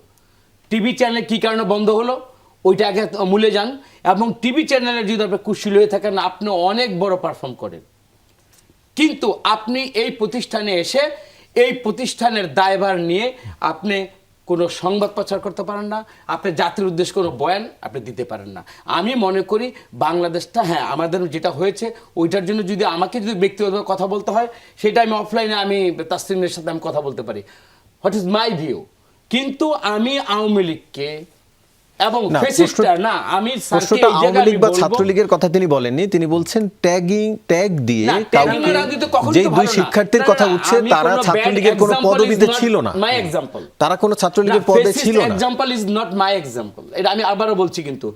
[SPEAKER 3] টিভি চ্যানেল কি কারণে বন্ধ হলো ওইটা আগে মূলে যান, এবং টিভি চ্যানেলের যদি আপনি কুশলী হয়ে থাকেন, আপনি অনেক বড় পারফর্ম করেন, কিন্তু আপনি এই প্রতিষ্ঠানে এসে এই প্রতিষ্ঠানের দায়ভার নিয়ে আপনি কোনো সংবাদ প্রচার করতে পারেন না, আপনি জাতির উদ্দেশ্যে কোনো বয়ান আপনি দিতে পারেন না। আমি মনে করি বাংলাদেশটা, হ্যাঁ আমাদের যেটা হয়েছে ওইটার জন্য যদি আমাকে যদি ব্যক্তিগতভাবে কথা বলতে হয়, সেটা আমি অফলাইনে আমি তাসলিমের সাথে আমি কথা বলতে পারি, হোয়াট ইজ মাই ভিউ। কিন্তু আমি আওয়ামী লীগকে এবং
[SPEAKER 1] না,
[SPEAKER 3] ফ্যাসিস্টরা না, আমি
[SPEAKER 1] প্রশ্নটা আওয়ামী লীগ বা ছাত্রলীগের কথা তিনি বলেননি, তিনি বলছেন ট্যাগ দিয়ে
[SPEAKER 3] না, tagging এর রাজনীতি কখনোই
[SPEAKER 1] যে
[SPEAKER 3] তো
[SPEAKER 1] দুই
[SPEAKER 3] ভালো না।
[SPEAKER 1] শিক্ষার্থীর
[SPEAKER 3] না,
[SPEAKER 1] কথা
[SPEAKER 3] না,
[SPEAKER 1] উঠছে
[SPEAKER 3] আমি
[SPEAKER 1] তারা
[SPEAKER 3] কোনো
[SPEAKER 1] ছাত্রলীগের
[SPEAKER 3] bad
[SPEAKER 1] কোনো
[SPEAKER 3] example
[SPEAKER 1] পদবিতে
[SPEAKER 3] is not
[SPEAKER 1] ছিল না,
[SPEAKER 3] my example।
[SPEAKER 1] তারা কোনো ছাত্রলীগের পদে ছিল না।
[SPEAKER 3] Example is not my example, এটা আমি আবারও বলছি। কিন্তু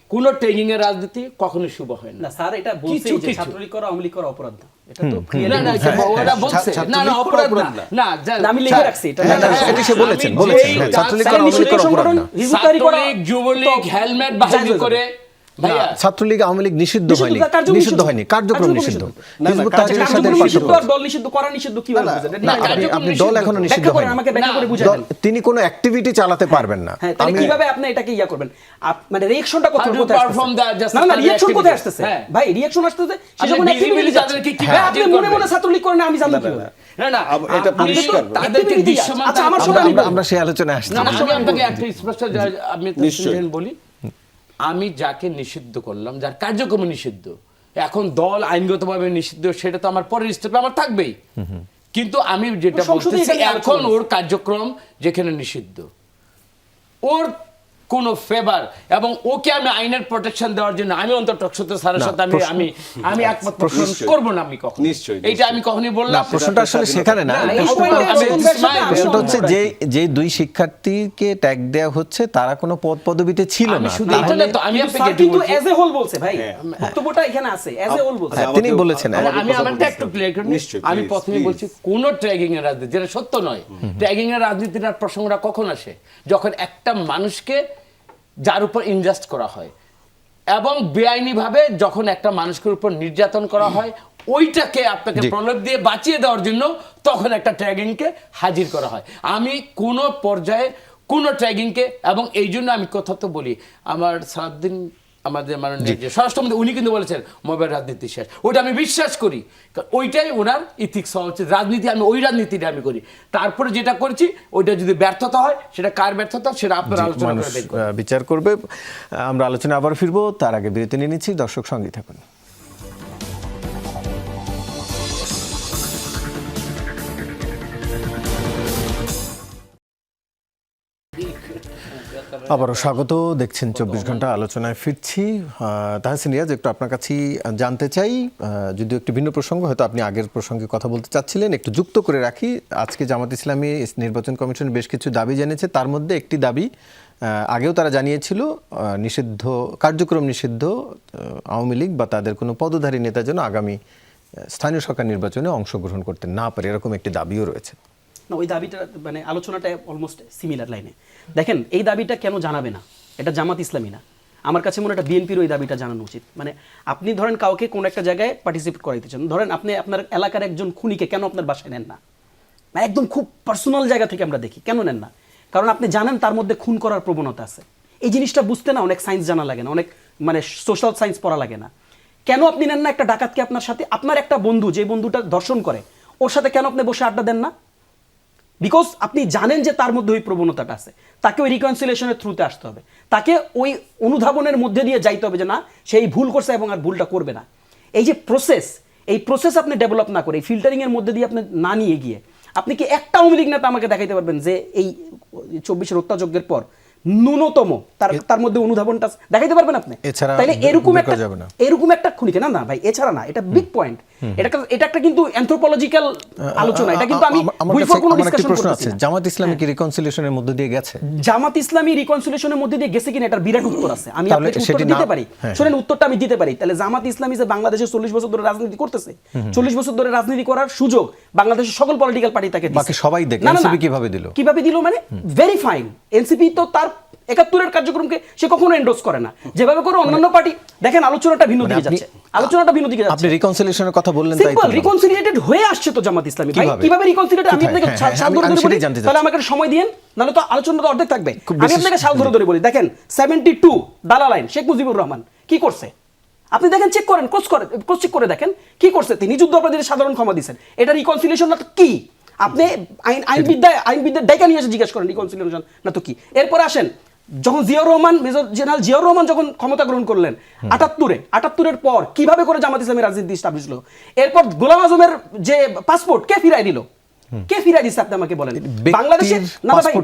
[SPEAKER 3] কোন ট্রেনিং এর রাজনীতি কখনোই শুভ হয় না।
[SPEAKER 2] না স্যার, এটা বলছে
[SPEAKER 3] কিছু
[SPEAKER 2] যে
[SPEAKER 3] কিছু।
[SPEAKER 2] ছাত্রলীগ করা আওয়ামী লীগ করা অপরাধ না, এটা তো
[SPEAKER 3] না,
[SPEAKER 2] clearly
[SPEAKER 3] না,
[SPEAKER 2] বলছে।
[SPEAKER 3] ওরা বলছে না, না, অপরাধ না, না,
[SPEAKER 2] না, আমি লিখে রাখছি এটা।
[SPEAKER 1] হ্যাঁ, হ্যাঁ, এটা সে বলেছেন, হ্যাঁ, ছাত্রলীগ করা আওয়ামী লীগ করা অপরাধ না।
[SPEAKER 2] হিজবুততারি করা
[SPEAKER 3] ছাত্রলীগ, যুবলীগ হেলমেট বাহিনী করে, ভাইয়া
[SPEAKER 1] ছাত্রলীগ আওয়ামী লীগ নিষিদ্ধ হয়নি,
[SPEAKER 2] কার্যক্রম
[SPEAKER 1] নিষিদ্ধ হয়নি, কার্যক্রম নিষিদ্ধ। হিজবুত তাহরীরের সাথে
[SPEAKER 2] কার্যক্রম নিষিদ্ধ
[SPEAKER 1] পার্থক্য।
[SPEAKER 2] আর দল নিষিদ্ধ করা নিষিদ্ধ কিভাবে বোঝেন?
[SPEAKER 1] না,
[SPEAKER 3] কার্যক্রম
[SPEAKER 1] আপনি
[SPEAKER 3] নিষিদ্ধ।
[SPEAKER 1] দল এখনো নিষিদ্ধ
[SPEAKER 2] ব্যাখ্যা করেন,
[SPEAKER 1] হয়নি,
[SPEAKER 2] আমাকে ব্যাখ্যা করে বুঝাবেন।
[SPEAKER 1] তিনি কোনো অ্যাক্টিভিটি চালাতে পারবেন না।
[SPEAKER 2] হ্যাঁ, তাহলে কিভাবে আপনি এটাকে ইয়া করবেন? মানে রিঅ্যাকশনটা
[SPEAKER 3] How to
[SPEAKER 2] কোথায়
[SPEAKER 3] perform the
[SPEAKER 2] আসতেছে?
[SPEAKER 3] justice
[SPEAKER 2] না না,
[SPEAKER 3] and
[SPEAKER 2] রিঅ্যাকশন
[SPEAKER 3] activity?
[SPEAKER 2] কোথায় আসতেছে?
[SPEAKER 3] হ্যাঁ।
[SPEAKER 2] ভাই রিঅ্যাকশন আসতেছে, সে
[SPEAKER 3] আপনি
[SPEAKER 2] যখন
[SPEAKER 3] visibly
[SPEAKER 2] অ্যাক্টিভিটি
[SPEAKER 3] তাদেরকে কি
[SPEAKER 2] হ্যাঁ, আপনি
[SPEAKER 3] হাজির
[SPEAKER 2] মনে
[SPEAKER 3] করবেন?
[SPEAKER 2] মনে ছাত্রলীগ করেন না, আমি জানতে কি হবে?
[SPEAKER 3] না, না,
[SPEAKER 4] এটা
[SPEAKER 3] আপনি তো
[SPEAKER 4] পরিষ্কার।
[SPEAKER 3] তাদেরকে
[SPEAKER 2] Activity
[SPEAKER 3] দৃশ্যমান,
[SPEAKER 2] আচ্ছা, আমার সময়
[SPEAKER 1] আমরা
[SPEAKER 2] আমি
[SPEAKER 1] আমরা সেই আলোচনায় আসছি।
[SPEAKER 3] না, না, আমি আপনাকে একটা স্পষ্ট আমি
[SPEAKER 4] নিশ্চয়ই।
[SPEAKER 3] বলি, আমি যাকে নিষিদ্ধ করলাম, যার কার্যক্রম নিষিদ্ধ, এখন দল আইনগতভাবে নিষিদ্ধ, সেটা তো আমার পরের স্টেপে আমার থাকবেই। কিন্তু আমি যেটা
[SPEAKER 2] তো সংসদে
[SPEAKER 3] বলতেছি,
[SPEAKER 2] এটা নিয়ে
[SPEAKER 3] এখন
[SPEAKER 2] আলোচনা
[SPEAKER 3] ওর কার্যক্রম যেখানে নিষিদ্ধ, ওর কোনো ফেভার, এবং ওকে আমি আইনের প্রোটেকশন দেওয়ার জন্য আমি অন্তত টকশোতে স্যারের সাথে আমি একমত পোষণ
[SPEAKER 4] নিশ্চয়ই।
[SPEAKER 3] করবো না, আমি কখনো
[SPEAKER 4] নিশ্চয়ই,
[SPEAKER 3] এইটা আমি কখনই
[SPEAKER 1] না,
[SPEAKER 3] বললাম।
[SPEAKER 1] প্রশ্নটা আসলে সেখানে না।
[SPEAKER 2] না, এই
[SPEAKER 1] প্রশ্নটা
[SPEAKER 2] পয়েন্টে
[SPEAKER 1] হচ্ছে-
[SPEAKER 2] বন্ধুদের সাথে আমি
[SPEAKER 1] প্রশ্নটা হচ্ছে
[SPEAKER 2] সহমত
[SPEAKER 1] যে দুই শিক্ষার্থীকে ট্যাগ দেওয়া হচ্ছে তারা কোনো পদ পদবিতে ছিল
[SPEAKER 3] আমি
[SPEAKER 1] না,
[SPEAKER 3] শুধু এটা
[SPEAKER 1] তাহলে
[SPEAKER 3] না তো, আমি
[SPEAKER 2] কিন্তু
[SPEAKER 3] আপনাকে
[SPEAKER 2] স্যার
[SPEAKER 3] এটি
[SPEAKER 2] কিন্তু
[SPEAKER 3] বলছি।
[SPEAKER 2] এজ এ হোল বলছে ভাই, বক্তব্যটা এখানে আছে, এজ এ হোল বলছে।
[SPEAKER 1] হ্যাঁ, তিনি বলেছেন।
[SPEAKER 3] আমি
[SPEAKER 4] কথা
[SPEAKER 3] আমারটা
[SPEAKER 4] বলতে
[SPEAKER 3] একটু
[SPEAKER 4] হবে।
[SPEAKER 3] ক্লিয়ার করি।
[SPEAKER 4] নিশ্চয়ই,
[SPEAKER 3] আমি
[SPEAKER 4] please,
[SPEAKER 3] প্রথমে
[SPEAKER 4] please।
[SPEAKER 3] বলছি কোন ট্র্যাগিং এর রাজনীতি, যেটা সত্য নয়। ট্র্যাগিং এর রাজনীতির প্রসঙ্গটা কখন আসে? যখন একটা মানুষকে যার উপর ইনজাস্ট করা হয়, এবং বেআইনিভাবে যখন একটা মানুষের উপর নির্যাতন করা হয়, ওইটাকে আপনাকে
[SPEAKER 1] জি।
[SPEAKER 3] প্রলোভ দিয়ে বাঁচিয়ে দেওয়ার জন্য তখন একটা ট্র্যাগিংকে হাজির করা হয়। আমি কোন পর্যায়ে কোন ট্র্যাগিংকে, এবং এই জন্য আমি কথা তো বলি, আমার সারাদিন আমাদের মাননীয় যে স্বরাষ্ট্রমন্ত্রী উনি কিন্তু বলেছেন মোবাইল রাজনীতি শেষ, ওইটা আমি বিশ্বাস করি, কারণ ওইটাই ওনার ইথিক্স হওয়া উচিত। রাজনীতি আমি ওই রাজনীতিটা আমি করি, তারপরে যেটা করছি ওইটা যদি ব্যর্থতা হয়, সেটা কার ব্যর্থতা সেটা আপনারা আলোচনা
[SPEAKER 1] মানুষ
[SPEAKER 3] করে দেখবেন।
[SPEAKER 1] বিচার করবে। আমরা আলোচনা আবার ফিরবো, তার আগে বিরতি নিয়ে নিচ্ছি। দর্শক সঙ্গেই থাকুন। আবারও স্বাগত, দেখছেন 24 ঘন্টা আলোচনায় ফিরছি। তাহসিন রিয়াজ, একটু আপনার কাছেই জানতে চাই, যদিও একটু ভিন্ন প্রসঙ্গ, হয়তো আপনি আগের প্রসঙ্গে কথা বলতে চাচ্ছিলেন, একটু যুক্ত করে রাখি। আজকে জামাত ইসলামী নির্বাচন কমিশন বেশ কিছু দাবি জানিয়েছে, তার মধ্যে একটি দাবি আগেও তারা জানিয়েছিল, নিষিদ্ধ কার্যক্রম নিষিদ্ধ আওয়ামী লীগ বা তাদের কোনো পদধারী নেতা যেন আগামী স্থানীয় সরকার নির্বাচনে অংশগ্রহণ করতে না পারে, এরকম একটি দাবিও রয়েছে।
[SPEAKER 2] না, ওই দাবিটা মানে আলোচনাটা অলমোস্ট সিমিলার লাইনে। দেখেন, এই দাবিটা কেন জানাবে না? এটা জামাত ইসলামী না, আমার কাছে মনে হয় এটা বিএনপির ওই দাবিটা জানানো উচিত। মানে আপনি ধরেন কাউকে কোন একটা জায়গায় পার্টিসিপেট করাইতে চান, ধরেন আপনি আপনার এলাকার একজন খুনিকে কেন আপনার বাসায় নেন না? মানে একদম খুব পার্সোনাল জায়গা থেকে আমরা দেখি, কেন নেন না? কারণ আপনি জানেন তার মধ্যে খুন করার প্রবণতা আছে। এই জিনিসটা বুঝতে না অনেক সায়েন্স জানা লাগে না, অনেক মানে সোশ্যাল সায়েন্স পড়া লাগে না। কেন আপনি নেন না একটা ডাকাতকে আপনার সাথে? আপনার একটা বন্ধু যে বন্ধুটা ধর্ষণ করে, ওর সাথে কেন আপনি বসে আড্ডা দেন না? বিকজ আপনি জানেন যে তার মধ্যে ওই প্রবণতাটা আছে, তাকে ওই রিকনসিলিয়েশনের থ্রুতে আসতে হবে, তাকে ওই অনুধাবনের মধ্যে দিয়ে যাইতে হবে যে না, সেই ভুল করছে এবং আর ভুলটা করবে না। এই যে প্রসেস, এই প্রসেস আপনি ডেভেলপ না করে, এই ফিল্টারিংয়ের মধ্যে দিয়ে আপনি না নিয়ে গিয়ে, আপনি কি একটা আওয়ামী লীগ নেতা আমাকে দেখাইতে পারবেন যে এই 24-এর হত্যাযজ্ঞের পর ন্যূনতম তার মধ্যে অনুধাবনটা দেখাইতে পারবেন আপনি?
[SPEAKER 1] এছাড়া
[SPEAKER 2] তাইলে এরকম একটা খুনিকে না ভাই, এছাড়া না, এটা বিগ পয়েন্ট। এটা একটা কিন্তু অ্যানথ্রোপোলজিক্যাল আলোচনা, এটা কিন্তু আমি কোনো ডিসকাশন করতেছি না।
[SPEAKER 1] জামাত ইসলামী কি রিকনসিলিয়েশনের মধ্যে দিয়ে গেছে?
[SPEAKER 2] জামাত ইসলামী রিকনসিলিয়েশনের মধ্যে দিয়ে গেছে কিনা এটার বিরাট উত্তর আছে, আমি আপনাকে উত্তর দিতে পারি। শুনেন, উত্তরটা আমি দিতে পারি। তাহলে জামাত ইসলামী যে বাংলাদেশে 40 বছর ধরে রাজনীতি করতেছে, 40 বছর ধরে রাজনীতি করার সুযোগ বাংলাদেশের সকল পলিটিক্যাল পার্টি তাকে দিয়েছে।
[SPEAKER 1] বাকি সবাই দেখে এনসিপি কিভাবে দিল
[SPEAKER 2] মানে ভেরি ফাইন। এনসিপি তো তার 71-এর কার্যক্রমকে সে কখনো এন্ডোর্স করে না, যেভাবে করে অন্যান্য পার্টি। দেখেন, আলোচনাটা ভিন্ন দিকে যাচ্ছে,
[SPEAKER 1] আপনি রিকনসিলিয়েশনের কথা বললেন, তাই
[SPEAKER 2] সিম্পল রিকনসিলিয়েটেড হয়ে আসছে তো জামাত ইসলামী। ভাই কিভাবে রিকনসিলিয়েটেড? আমি আপনাকে সাল ধরে বলি, তাহলে আমাকে সময় দিয়েন, নাহলে তো আলোচনাটা অর্ধেক থাকবে। আমি আপনাকে সাল ধরে বলি। দেখেন, 72 দালাল আইন, শেখ মুজিবুর রহমান কি করছে আপনি দেখেন, চেক করেন, ক্রস চেক করে দেখেন কি করছে। তিনি যুদ্ধ অপরাধীদের সাধারণ ক্ষমা দিয়েছেন। এটা রিকনসিলিয়েশন না তো কি? আপনি আইনবিদ্যার ডাইকা নিয়ে এসে জিজ্ঞেস করেন রিকনসিলিয়েশন না তো কি। এরপরে আসেন, যখন জিয়াউর রহমান, মেজর জেনারেল জিয়াউর রহমান যখন ক্ষমতা গ্রহণ করলেন 78-এর পর কিভাবে করে জামাত ইসলামী রাজনীতি এস্টাবলিশ হলো? এরপর গোলাম আজমের যে পাসপোর্ট কে ফিরাই দিল? কে ফিরাই দিচ্ছে আপনি আমাকে বলেন? বাংলাদেশে না ভাই,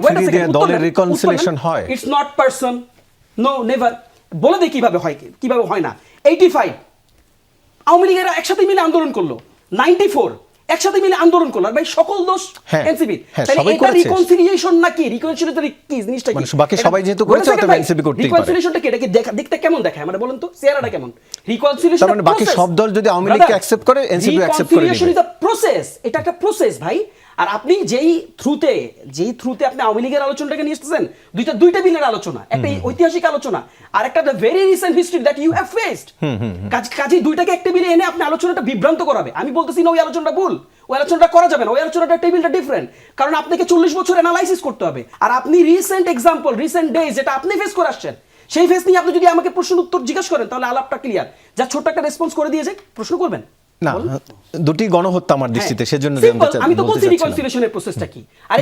[SPEAKER 1] দলের রিকনসিলিয়েশন হয়?
[SPEAKER 2] It's not person, no never. বলে দে কিভাবে হয়, কিভাবে হয় না। 85 আওয়ামী লীগেরা একসাথে মিলে আন্দোলন করলো, 94 একসাথে মিলে আন্দোলন করলো, আর ভাই সকল দোষ এনসিপি। তাহলে এটা রিকনসিলিয়েশন নাকি? রিকনসিলিয়েশন কি জিনিসটা?
[SPEAKER 1] মানে বাকি সবাই যেহেতু করেছে তবে এনসিপি করতেই পারে।
[SPEAKER 2] রিকনসিলিয়েশনটা কি? এটা কি দেখতে কেমন দেখায় মানে বলেন তো, চেহারাটা কেমন? রিকনসিলিয়েশন
[SPEAKER 1] মানে বাকি সব দল যদি আওয়ামী লীগকে অ্যাকসেপ্ট করে, এনসিপি অ্যাকসেপ্ট করে
[SPEAKER 2] রিকনসিলিয়েশন ইজ আ প্রসেস, এটা একটা প্রসেস ভাই। আর আপনি যেই থ্রুতে আপনি আওয়ামী লীগের আলোচনাটাকে নিয়ে এসেছেন, দুইটা বিলের আলোচনা, একটা ঐতিহাসিক আলোচনা আর একটা very recent history that you have faced. কাজেই দুইটাকে একটা বিলে এনে আপনি আলোচনাটা বিভ্রান্ত করাবে। আমি বলতেছি না ওই আলোচনাটা ভুল, ওই আলোচনাটা করা যাবে না, ওই আলোচনাটা টেবিলটা ডিফারেন্ট। কারণ আপনাকে 40 বছর অ্যানালাইসিস করতে হবে। আর আপনি রিসেন্ট এক্সাম্পল, রিসেন্ট ডেজ যেটা আপনি ফেস করে আসছেন, সেই ফেস নিয়ে আপনি যদি আমাকে প্রশ্ন উত্তর জিজ্ঞেস করেন, তাহলে আলাপটা ক্লিয়ার। যা ছোট্ট একটা রেসপন্স করে দিয়ে যায়, প্রশ্ন করবেন
[SPEAKER 1] না। দুটি গণহত্যা আমার দৃষ্টিতে, সেজন্য
[SPEAKER 2] আমি তো বলছি রিকনসিলিয়েশনের প্রসেসটা কি। আর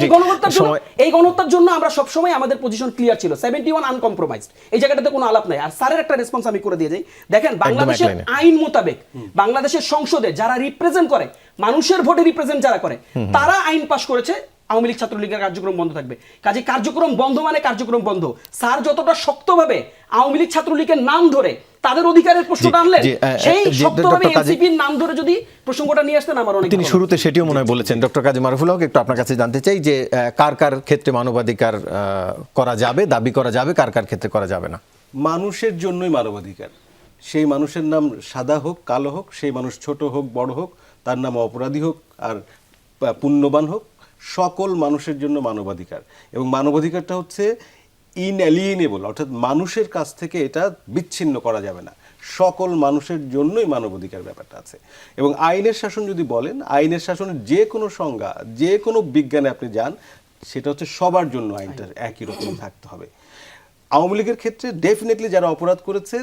[SPEAKER 2] এই গণহত্যার জন্য আমরা সব সময় আমাদের পজিশন ক্লিয়ার ছিল, 71 আনকম্প্রোমাইজড, এই জায়গাটাতে কোনো আলাপ নাই। আর স্যারের একটা রেসপন্স আমি করে দিয়ে যাই। দেখেন, বাংলাদেশের আইন মোতাবেক বাংলাদেশের সংসদে যারা রিপ্রেজেন্ট করে, মানুষের ভোটে রিপ্রেজেন্ট যারা করে, তারা আইন পাস করেছে আওয়ামী লীগ ছাত্রলীগের কার্যক্রম বন্ধ থাকবে। কাজে কার্যক্রম বন্ধ মানে কার্যক্রম বন্ধ। স্যার যতটা শক্তভাবে আওয়ামী লীগ ছাত্রলীগের নাম ধরে তাদের অধিকারের প্রশ্নটা আনলেন, সেই শক্তভাবে এনসিপির নাম ধরে যদি প্রসঙ্গটা নিয়ে আসতেন, আমার অনেক।
[SPEAKER 1] তিনি শুরুতে সেটিও মনে হয় বলেছেন। ডক্টর কাজী মারুফুল হক, একটু আপনার কাছে জানতে চাই যে কার কার ক্ষেত্রে মানবাধিকার করা যাবে, দাবি করা যাবে, কার কার ক্ষেত্রে করা যাবে না?
[SPEAKER 4] মানুষের জন্যই মানবাধিকার। সেই মানুষের নাম সাদা হোক কালো হোক, সেই মানুষ ছোট হোক বড় হোক, তার নাম অপরাধী হোক আর পুণ্যবান হোক, সকল মানুষের জন্য মানবাধিকার। এবং মানবাধিকারটা হচ্ছে ইনএলিয়েনেবল, অর্থাৎ মানুষের কাছ থেকে এটা বিচ্ছিন্ন করা যাবে না। সকল মানুষের জন্যই মানবাধিকার ব্যাপারটা আছে। এবং আইনের শাসন যদি বলেন, আইনের শাসনের যে কোনো সংজ্ঞা, যে কোনো বিজ্ঞানে আপনি যান, সেটা হচ্ছে সবার জন্য আইনটা একই রকম থাকতে হবে। আওয়ামী লীগের ক্ষেত্রে ডেফিনেটলি যারা অপরাধ করেছে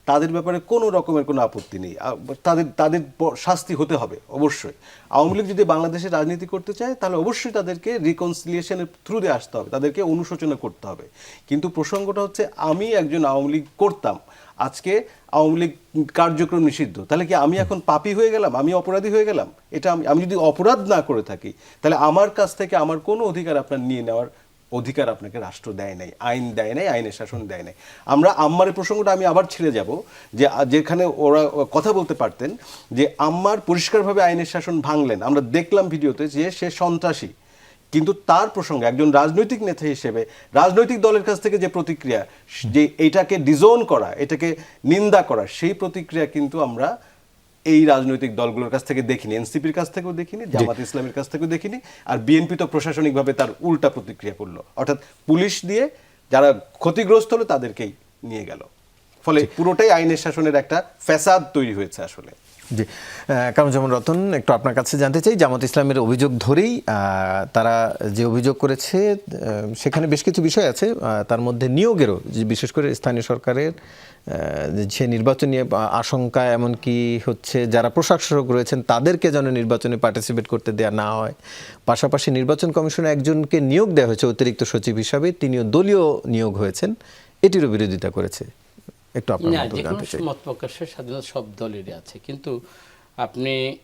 [SPEAKER 4] তাদের ব্যাপারে কোনো রকমের কোনো আপত্তি নেই, তাদের শাস্তি হতে হবে অবশ্যই। আওয়ামী লীগ যদি বাংলাদেশে রাজনীতি করতে চায়, তাহলে অবশ্যই তাদেরকে রিকনসিলিয়েশনের থ্রু দিয়ে আসতে হবে, তাদেরকে অনুশোচনা করতে হবে। কিন্তু প্রসঙ্গটা হচ্ছে, আমি একজন আওয়ামী লীগ করতাম, আজকে আওয়ামী লীগ কার্যক্রম নিষিদ্ধ, তাহলে কি আমি এখন পাপী হয়ে গেলাম, আমি অপরাধী হয়ে গেলাম? এটা আমি যদি অপরাধ না করে থাকি, তাহলে আমার কাছ থেকে আমার কোনো অধিকার আপনার নিয়ে নেওয়ার অধিকার আপনাকে রাষ্ট্র দেয় নাই, আইন দেয় নাই, আইনের শাসন দেয় নাই। আমরা আম্মারের প্রসঙ্গটা আমি আবার ছেড়ে যাব, যে যেখানে ওরা কথা বলতে পারতেন যে আম্মার পরিষ্কারভাবে আইনের শাসন ভাঙলেন, আমরা দেখলাম ভিডিওতে যে সে সন্ত্রাসী, কিন্তু তার প্রসঙ্গে একজন রাজনৈতিক নেতা হিসেবে রাজনৈতিক দলের কাছ থেকে যে প্রতিক্রিয়া, যে এটাকে ডিজোন করা, এটাকে নিন্দা করা, সেই প্রতিক্রিয়া কিন্তু আমরা এই রাজনৈতিক দলগুলোর কাছ থেকে দেখিনি, এনসিপির কাছ থেকেও দেখিনি, জামাত ইসলামের কাছ থেকেও দেখিনি। আর বিএনপি তো প্রশাসনিকভাবে তার উল্টা প্রতিক্রিয়া করলো, অর্থাৎ পুলিশ দিয়ে যারা ক্ষতিগ্রস্ত হলো তাদেরকেই নিয়ে গেল। ফলে পুরোটাই আইনের শাসনের একটা ফ্যাসাদ তৈরি হয়েছে আসলে।
[SPEAKER 1] জি, কামরুজ্জামান রতন, একটু আপনার কাছে জানতে চাই, জামাত ইসলামের অভিযোগ ধরেই তারা যে অভিযোগ করেছে সেখানে বেশ কিছু বিষয় আছে, তার মধ্যে নিয়োগেরও, যে বিশেষ করে স্থানীয় সরকারের যে নির্বাচন নিয়ে আশঙ্কা, এমনকি হচ্ছে যারা প্রশাসক রয়েছেন তাদেরকে যেন নির্বাচনে পার্টিসিপেট করতে দেওয়া না হয়। পাশাপাশি নির্বাচন কমিশনে একজনকে নিয়োগ দেওয়া হয়েছে অতিরিক্ত সচিব হিসাবে, তিনিও দলীয় নিয়োগ হয়েছেন, এটিরও বিরোধিতা করেছে। একটু আপনার
[SPEAKER 3] না,
[SPEAKER 1] মন্তব্য
[SPEAKER 3] যে
[SPEAKER 1] জানতে
[SPEAKER 3] কোনো
[SPEAKER 1] চাই।
[SPEAKER 3] মত প্রকাশের স্বাধীনতা সব দলেরই আছে, কিন্তু আপনি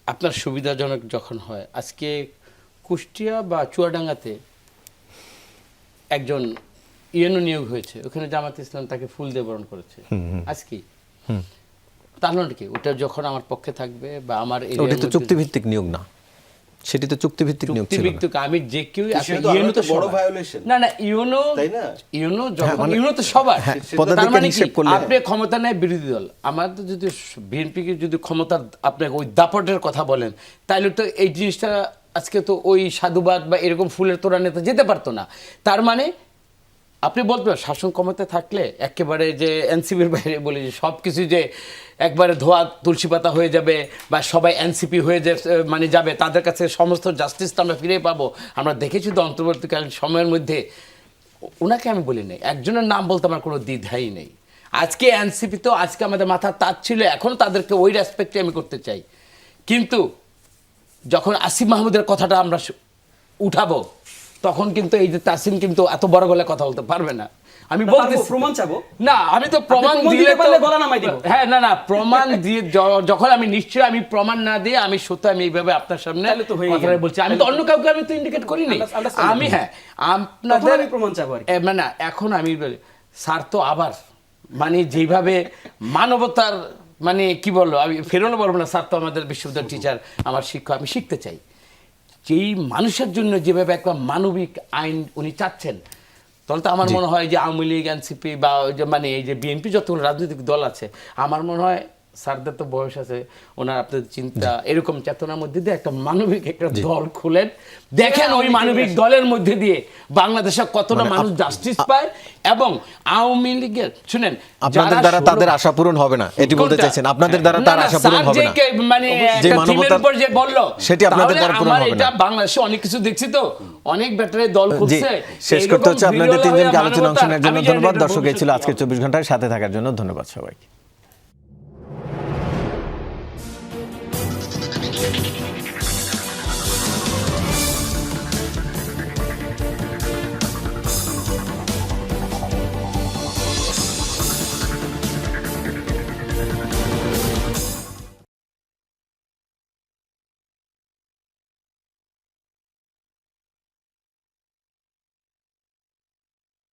[SPEAKER 3] আপনার সুবিধাজনক যখন হয়, আজকে কুষ্টিয়া বা চুয়াডাঙ্গাতে একজন ইউএনও নিয়োগ হয়েছে, ওখানে জামাত ইসলাম তাকে ফুল দিয়ে বরণ করেছে আজকে। তার মানে কি ওটা যখন আমার পক্ষে থাকবে বা আমার
[SPEAKER 1] ওটা তো চুক্তিভিত্তিক নিয়োগ না, সেটি তো চুক্তিভিত্তিক নিয়োগ ছিল না।
[SPEAKER 3] আমি যে কেউ
[SPEAKER 4] সেটা তো
[SPEAKER 3] ইউএনও তো
[SPEAKER 4] আরো বড়
[SPEAKER 3] সবার।
[SPEAKER 4] violation।
[SPEAKER 3] না না, ইউএনও
[SPEAKER 4] তাই না?
[SPEAKER 3] ইউএনও যখন
[SPEAKER 1] মানে-
[SPEAKER 3] ইউএনও তো সবার।
[SPEAKER 1] হ্যাঁ,
[SPEAKER 3] তার
[SPEAKER 1] পদাধিকার
[SPEAKER 3] মানে কি
[SPEAKER 1] হিসেব করলে-
[SPEAKER 3] আপনি ক্ষমতা নেয় বিরোধী দল, আমাদের যদি বিএনপিকে যদি ক্ষমতার আপনাকে ওই দাপটের কথা বলেন, তাহলে তো এই জিনিসটা আজকে তো ওই সাধুবাদ বা এরকম ফুলের তোড়া নেতা যেতে পারতো না। তার মানে আপনি বলতে পারেন শাসন ক্ষমতায় থাকলে একেবারে যে এনসিপির বাইরে বলি যে সব কিছু যে একবারে ধোয়া তুলসী পাতা হয়ে যাবে বা সবাই এনসিপি হয়ে যে মানে যাবে, তাদের কাছে সমস্ত জাস্টিসটা আমরা ফিরে পাবো। আমরা দেখেছি তো অন্তর্বর্তীকালীন সময়ের মধ্যে, ওনাকে আমি বলি নাই, একজনের নাম বলতে আমার কোনো দ্বিধাই নেই। আজকে এনসিপি তো আজকে আমাদের মাথার তাজ ছিল, এখনও তাদেরকে ওই রেসপেক্টে আমি করতে চাই, কিন্তু যখন আসিফ মাহমুদের কথাটা আমরা উঠাবো, তখন কিন্তু এই যে তাসিম কিন্তু এত বড় গলায় কথা বলতে পারবে না। আমি বলতে
[SPEAKER 2] প্রমাণ চাবো
[SPEAKER 3] না, আমি তো প্রমাণ
[SPEAKER 2] প্রমাণ
[SPEAKER 3] দিলে
[SPEAKER 2] দিতে পারলে
[SPEAKER 3] তো-
[SPEAKER 2] গলা নামাই দিব।
[SPEAKER 3] হ্যাঁ, না না, প্রমাণ দিয়ে যখন আমি নিশ্চয়ই আমি প্রমাণ না দিয়ে আমি সত্য আমি এইভাবে আপনার সামনে
[SPEAKER 2] তাহলে তো হয়ে
[SPEAKER 3] কথাটা
[SPEAKER 2] গেল।
[SPEAKER 3] বলছি। আমি তো অন্য কাউকে আমি তো ইন্ডিকেট করিনি।
[SPEAKER 2] Understand.
[SPEAKER 3] আমি হ্যাঁ
[SPEAKER 2] তখন
[SPEAKER 3] আপনাদের
[SPEAKER 2] আমি প্রমাণ চাবো আর কি।
[SPEAKER 3] মানে এখন আমি বলি স্যার তো আবার মানে যেভাবে মানবতার মানে কি বললো, আমি ফেরোনো বলবো না, স্যার তো আমাদের বিশ্ববিদ্যালয়ের টিচার, আমার শিক্ষক, আমি শিখতে চাই যেই মানুষের জন্য যেভাবে একটা মানবিক আইন উনি চাচ্ছেন, তাহলে তো আমার মনে হয় যে আওয়ামী লীগ, এনসিপি বা ওই যে মানে এই যে বিএনপি যতগুলো রাজনৈতিক দল আছে, আমার মনে হয় স্যারদের তো বয়স আছে, ওনার আপনাদের চিন্তা এরকম চেতনার মধ্যে দিয়ে একটা মানবিক একটা দল খুলেন, দেখেন ওই মানবিক দলের মধ্যে দিয়ে বাংলাদেশে কতটা মানুষ জাস্টিস পায়। এবং আওয়ামী লীগের শুনেন,
[SPEAKER 1] আপনাদের দ্বারা তাদের আশা পূরণ হবে না, এটি বলতে চাইছেন? আপনাদের দ্বারা তার আশা পূরণ হবে না,
[SPEAKER 3] মানে
[SPEAKER 1] যে
[SPEAKER 3] একটা
[SPEAKER 1] মানবতার
[SPEAKER 3] থিমের উপর যে বললো,
[SPEAKER 1] সেটি আপনাদের
[SPEAKER 3] তাহলে
[SPEAKER 1] দ্বারা পূরণ
[SPEAKER 3] আমার
[SPEAKER 1] হবে
[SPEAKER 3] এটা
[SPEAKER 1] না।
[SPEAKER 3] বাংলাদেশে অনেক কিছু দেখছি তো, অনেক ব্যাটারি দল
[SPEAKER 1] জি,
[SPEAKER 3] খুলছে।
[SPEAKER 1] শেষ করতে হচ্ছে। আপনাদের
[SPEAKER 3] এরকম
[SPEAKER 1] তিনজনকে
[SPEAKER 3] ভিডিও
[SPEAKER 1] আলোচনা অংশ নেওয়ার জন্য
[SPEAKER 3] আমি জানি
[SPEAKER 1] ধন্যবাদ।
[SPEAKER 3] এটা
[SPEAKER 1] দর্শক, এই ছিল
[SPEAKER 3] ভবিষ্যতে
[SPEAKER 1] আজকের 24 ঘন্টায় সাথে থাকার জন্য ধন্যবাদ সবাইকে।